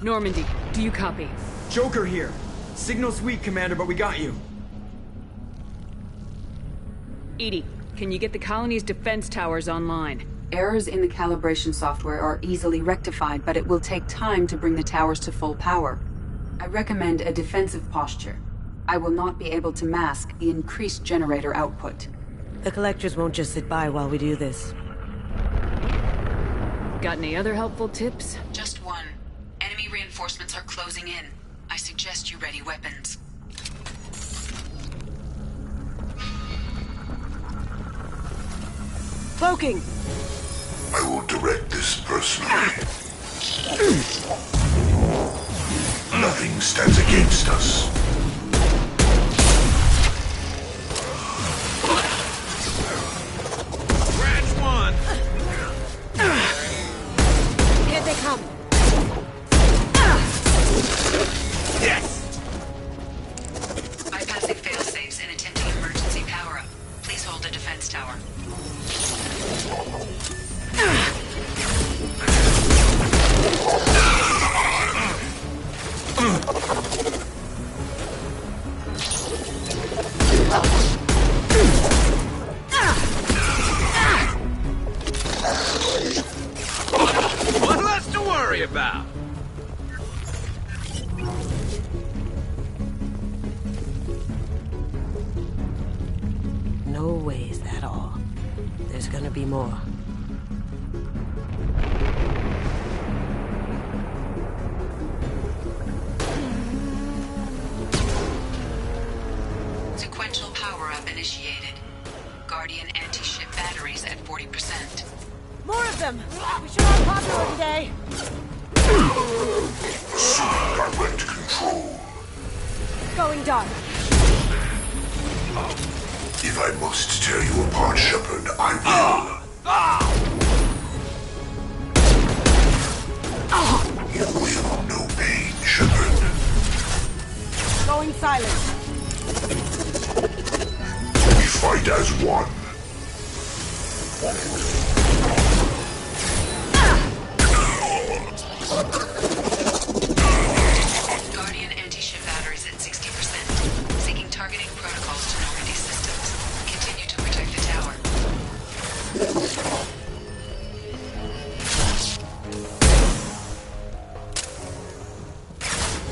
Normandy, do you copy? Joker here. Signal's weak, Commander, but we got you. EDI, can you get the colony's defense towers online? Errors in the calibration software are easily rectified, but it will take time to bring the towers to full power. I recommend a defensive posture. I will not be able to mask the increased generator output. The collectors won't just sit by while we do this. Got any other helpful tips? Just one. Enemy reinforcements are closing in. I suggest you ready weapons. Cloaking! I will direct this personally. Nothing stands against us. Branch 1! Here they come! Yes! Bypassing failsafes and attempting emergency power-up. Please hold a defense tower. What less to worry about? No way is that all. There's gonna be more. Sequential power-up initiated. Guardian anti-ship batteries at 40%. More of them! We sure are popular today! Assume direct control. Going dark. If I must tear you apart, Shepard, I will. You will know pain, Shepard. Going silent. We fight as one. Guardian anti-ship batteries at 60%. Seeking targeting protocols to Normandy systems. Continue to protect the tower.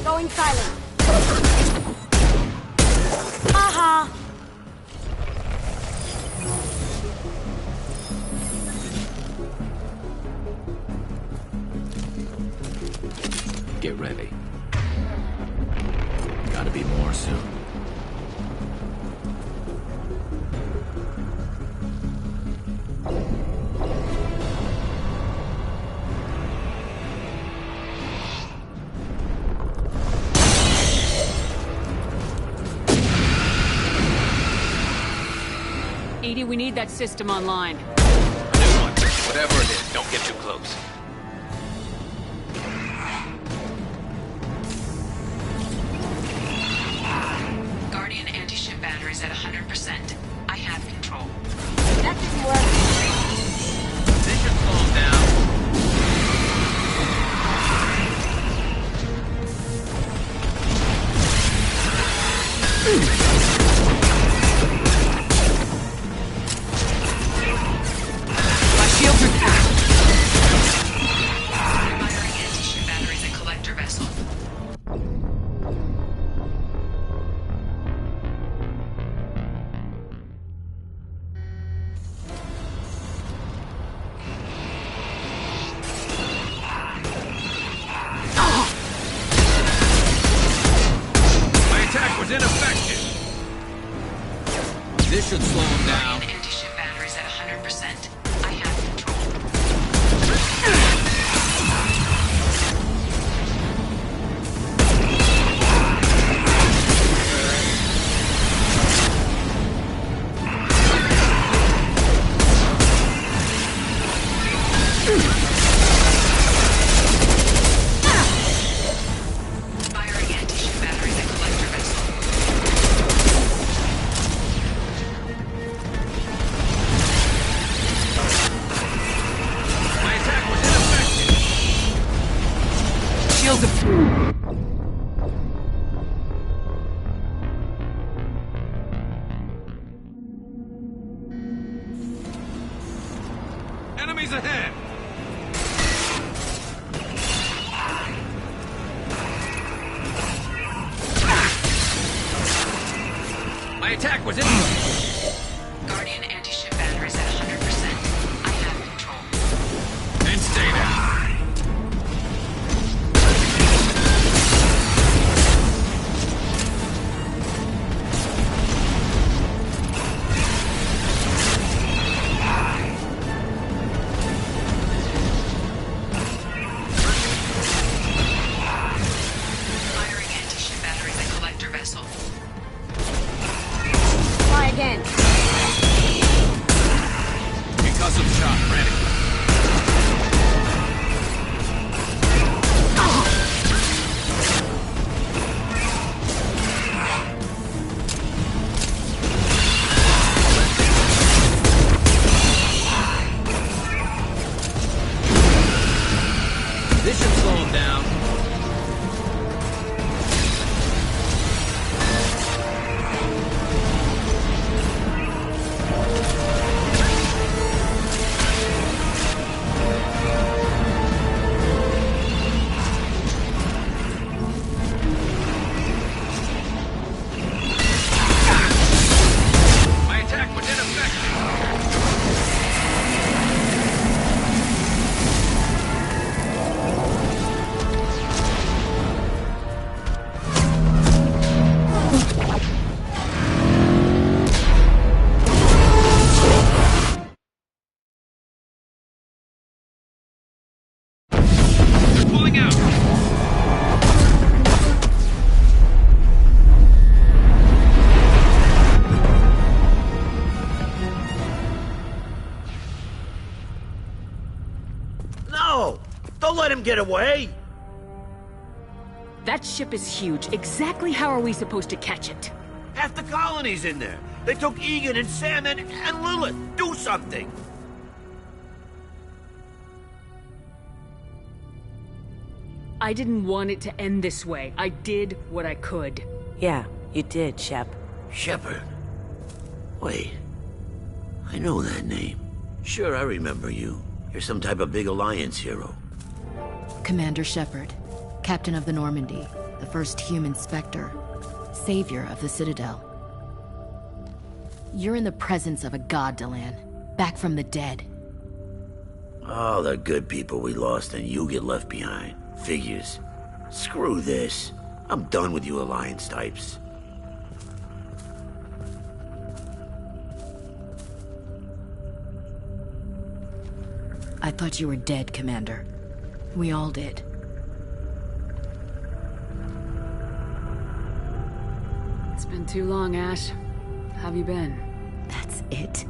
Going silent. Aha! Get ready. Gotta be more soon. EDI, we need that system online. New one. Whatever it is, don't get too close. Guardian anti-ship batteries at 100%. I have control. That didn't work. This should slow them down. My shields are down. Firing anti-ship batteries at collector vessel. Enemies ahead! My attack was in. Guardian anti-ship batteries at 100%. I have control. And stay there. Firing anti-ship batteries at collector vessel. Try again. Concussive shot ready. This should slow him down. My attack was ineffective. They're pulling out. No! Don't let him get away! That ship is huge. Exactly how are we supposed to catch it? Half the colony's in there. They took Egan and Sam and Lilith. Do something! I didn't want it to end this way. I did what I could. Yeah, you did, Shep. Shepard. Wait. I know that name. Sure, I remember you. You're some type of big Alliance hero. Commander Shepard, Captain of the Normandy, the first human Spectre, savior of the Citadel. You're in the presence of a god, Delan, back from the dead. All the good people we lost and you get left behind. Figures. Screw this. I'm done with you Alliance types. I thought you were dead, Commander. We all did. It's been too long, Ash. How have you been? That's it?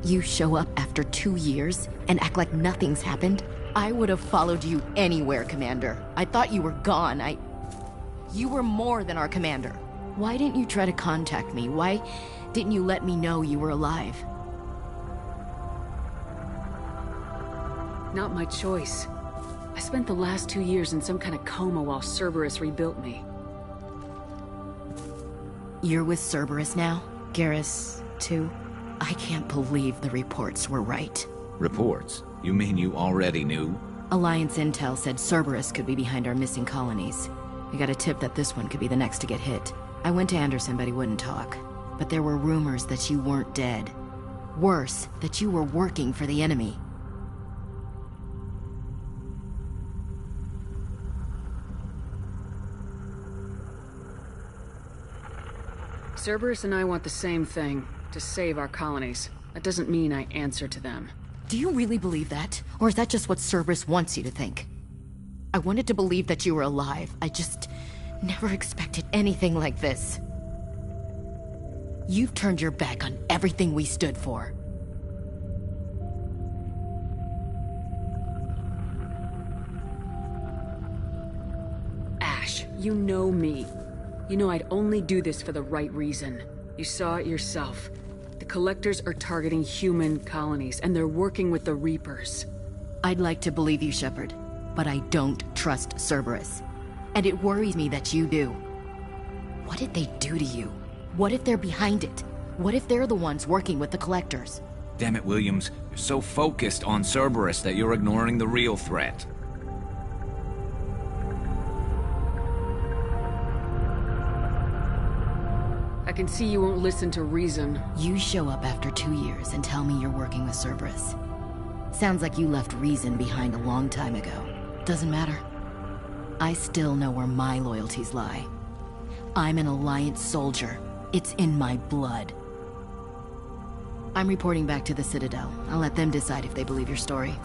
You show up after 2 years and act like nothing's happened? I would have followed you anywhere, Commander. I thought you were gone. You were more than our commander. Why didn't you try to contact me? Why didn't you let me know you were alive? Not my choice. I spent the last 2 years in some kind of coma while Cerberus rebuilt me. You're with Cerberus now? Garrus, too? I can't believe the reports were right. Reports? You mean you already knew? Alliance intel said Cerberus could be behind our missing colonies. We got a tip that this one could be the next to get hit. I went to Anderson, but he wouldn't talk. But there were rumors that you weren't dead. Worse, that you were working for the enemy. Cerberus and I want the same thing, to save our colonies. That doesn't mean I answer to them. Do you really believe that? Or is that just what Cerberus wants you to think? I wanted to believe that you were alive. I just never expected anything like this. You've turned your back on everything we stood for. Ash, you know me. You know I'd only do this for the right reason. You saw it yourself. The Collectors are targeting human colonies, and they're working with the Reapers. I'd like to believe you, Shepard. but I don't trust Cerberus. And it worries me that you do. What did they do to you? What if they're behind it? What if they're the ones working with the Collectors? Damn it, Williams. You're so focused on Cerberus that you're ignoring the real threat. I can see you won't listen to reason. You show up after 2 years and tell me you're working with Cerberus. Sounds like you left reason behind a long time ago. Doesn't matter. I still know where my loyalties lie. I'm an Alliance soldier. It's in my blood. I'm reporting back to the Citadel. I'll let them decide if they believe your story.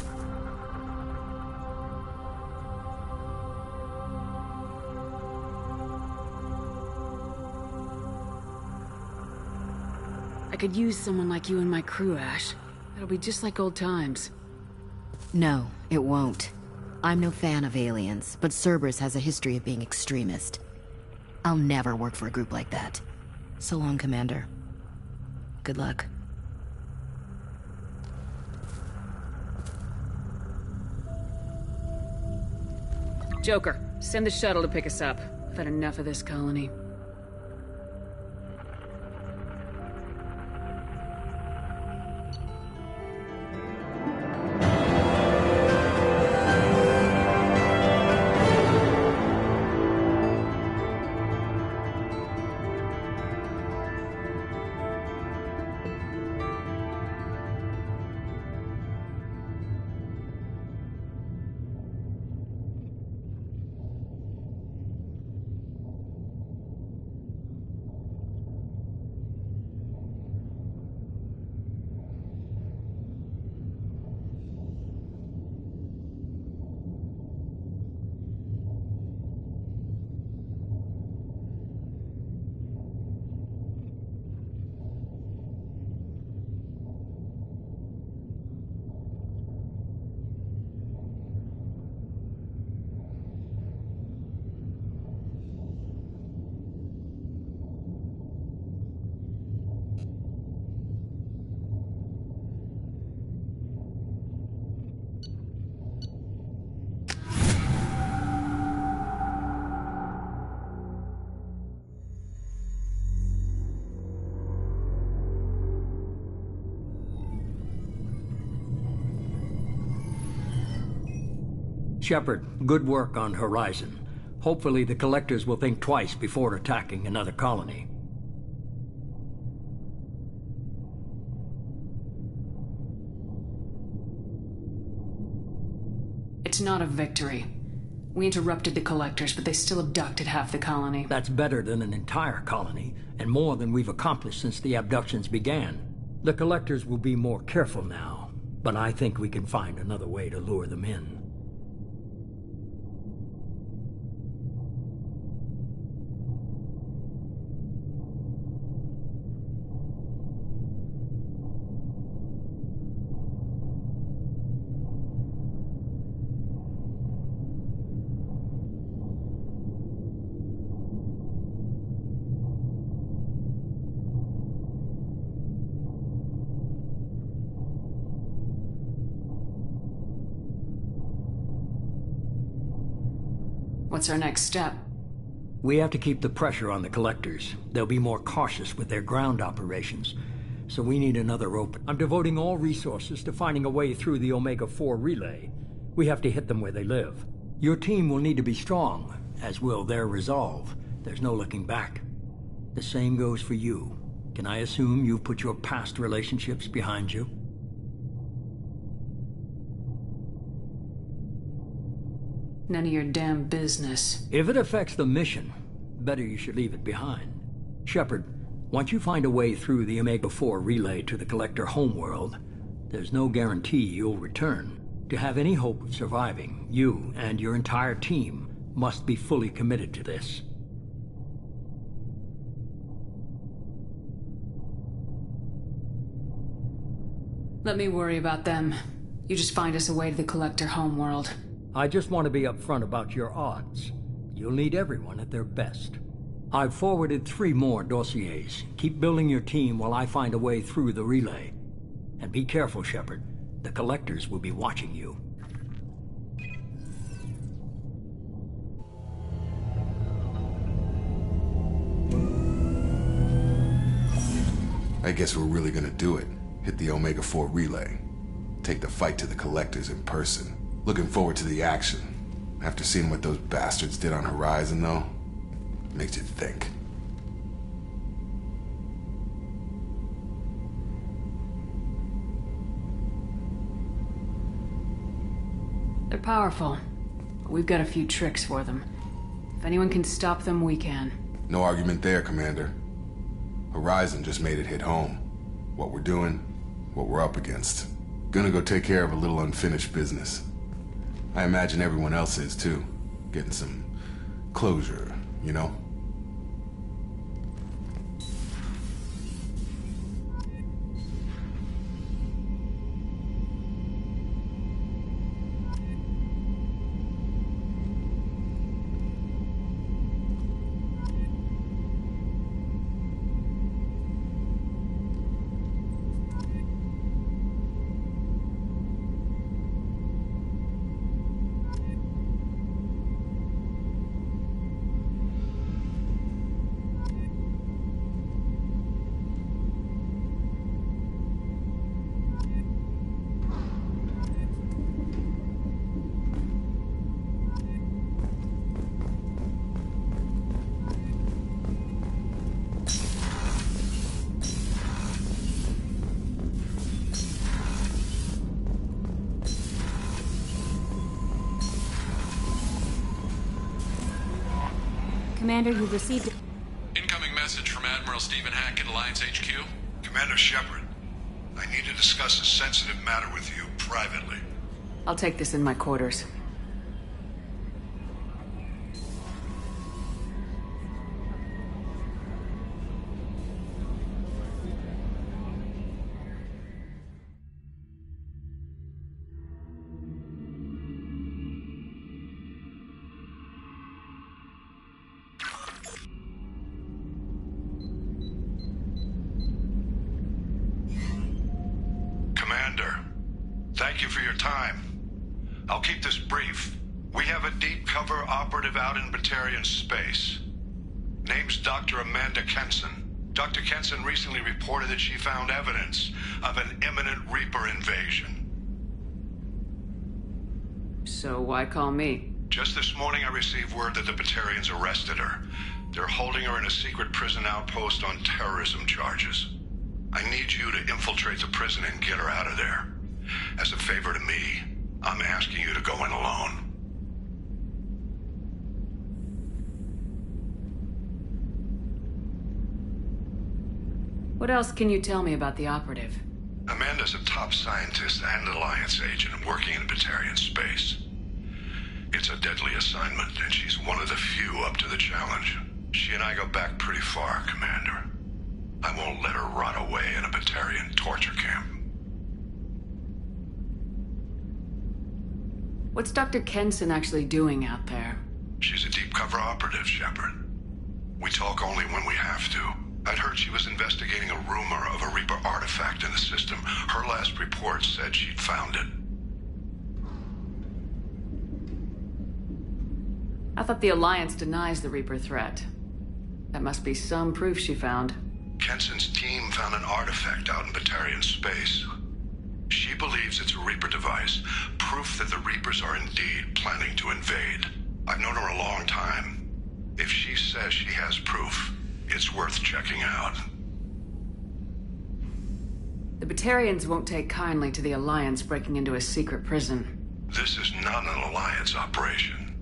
I could use someone like you in my crew, Ash. It'll be just like old times. No, it won't. I'm no fan of aliens, but Cerberus has a history of being extremist. I'll never work for a group like that. So long, Commander. Good luck. Joker, send the shuttle to pick us up. I've had enough of this colony. Shepard, good work on Horizon. Hopefully the Collectors will think twice before attacking another colony. It's not a victory. We interrupted the Collectors, but they still abducted half the colony. That's better than an entire colony, and more than we've accomplished since the abductions began. The Collectors will be more careful now, but I think we can find another way to lure them in. What's our next step? We have to keep the pressure on the Collectors. They'll be more cautious with their ground operations. So we need another open. I'm devoting all resources to finding a way through the Omega-4 relay. We have to hit them where they live. Your team will need to be strong, as will their resolve. There's no looking back. The same goes for you. Can I assume you've put your past relationships behind you? None of your damn business. If it affects the mission, better you should leave it behind. Shepard, once you find a way through the Omega-4 relay to the Collector homeworld, there's no guarantee you'll return. To have any hope of surviving, you and your entire team must be fully committed to this. Let me worry about them. You just find us a way to the Collector homeworld. I just want to be upfront about your odds. You'll need everyone at their best. I've forwarded 3 more dossiers. Keep building your team while I find a way through the relay. And be careful, Shepard. The Collectors will be watching you. I guess we're really gonna do it. Hit the Omega-4 relay. Take the fight to the Collectors in person. Looking forward to the action. After seeing what those bastards did on Horizon, though, makes you think. They're powerful. But we've got a few tricks for them. If anyone can stop them, we can. No argument there, Commander. Horizon just made it hit home. What we're doing, what we're up against. Gonna go take care of a little unfinished business. I imagine everyone else is too. Getting some closure, you know? Commander, you've received... Incoming message from Admiral Stephen Hackett, Alliance HQ. Commander Shepard, I need to discuss a sensitive matter with you privately. I'll take this in my quarters. Thank you for your time. I'll keep this brief. We have a deep cover operative out in Batarian space. Name's Dr. Amanda Kenson. Dr. Kenson recently reported that she found evidence of an imminent Reaper invasion. So why call me? Just this morning I received word that the Batarians arrested her. They're holding her in a secret prison outpost on terrorism charges. I need you to infiltrate the prison and get her out of there. As a favor to me, I'm asking you to go in alone. What else can you tell me about the operative? Amanda's a top scientist and Alliance agent working in Batarian space. It's a deadly assignment, and she's one of the few up to the challenge. She and I go back pretty far, Commander. I won't let her rot away in a Batarian torture camp. What's Dr. Kenson actually doing out there? She's a deep cover operative, Shepard. We talk only when we have to. I'd heard she was investigating a rumor of a Reaper artifact in the system. Her last report said she'd found it. I thought the Alliance denies the Reaper threat. That must be some proof she found. Kenson's team found an artifact out in Batarian space. She believes it's a Reaper device, proof that the Reapers are indeed planning to invade. I've known her a long time. If she says she has proof, it's worth checking out. The Batarians won't take kindly to the Alliance breaking into a secret prison. This is not an Alliance operation.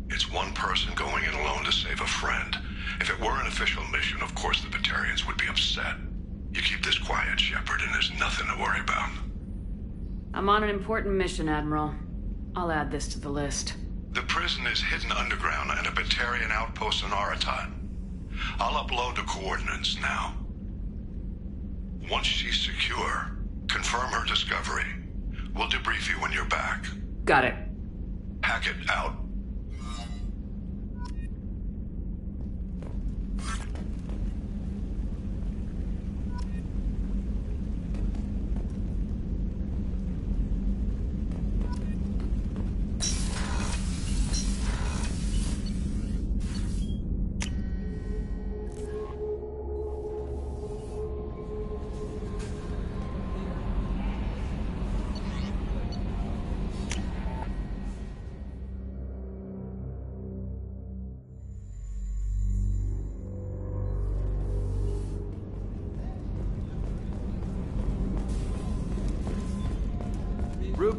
It's one person going in alone to save a friend. If it were an official mission, of course the Batarians would be upset. You keep this quiet, Shepard, and there's nothing to worry about. I'm on an important mission, Admiral. I'll add this to the list. The prison is hidden underground in a Batarian outpost on Aratat. I'll upload the coordinates now. Once she's secure, confirm her discovery. We'll debrief you when you're back. Got it. Hackett out.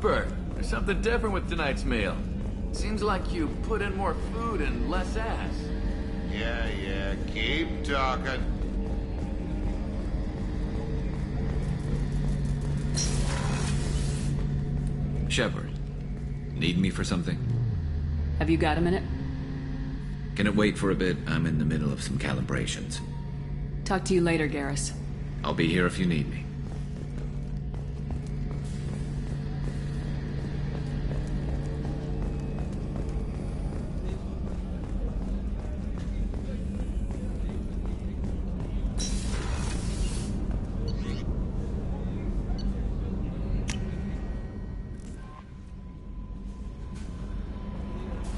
Cooper, there's something different with tonight's meal. Seems like you put in more food and less ass. Yeah, keep talking. Shepard, need me for something? Have you got a minute? Can it wait for a bit? I'm in the middle of some calibrations. Talk to you later, Garrus. I'll be here if you need me.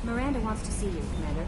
Miranda wants to see you, Commander.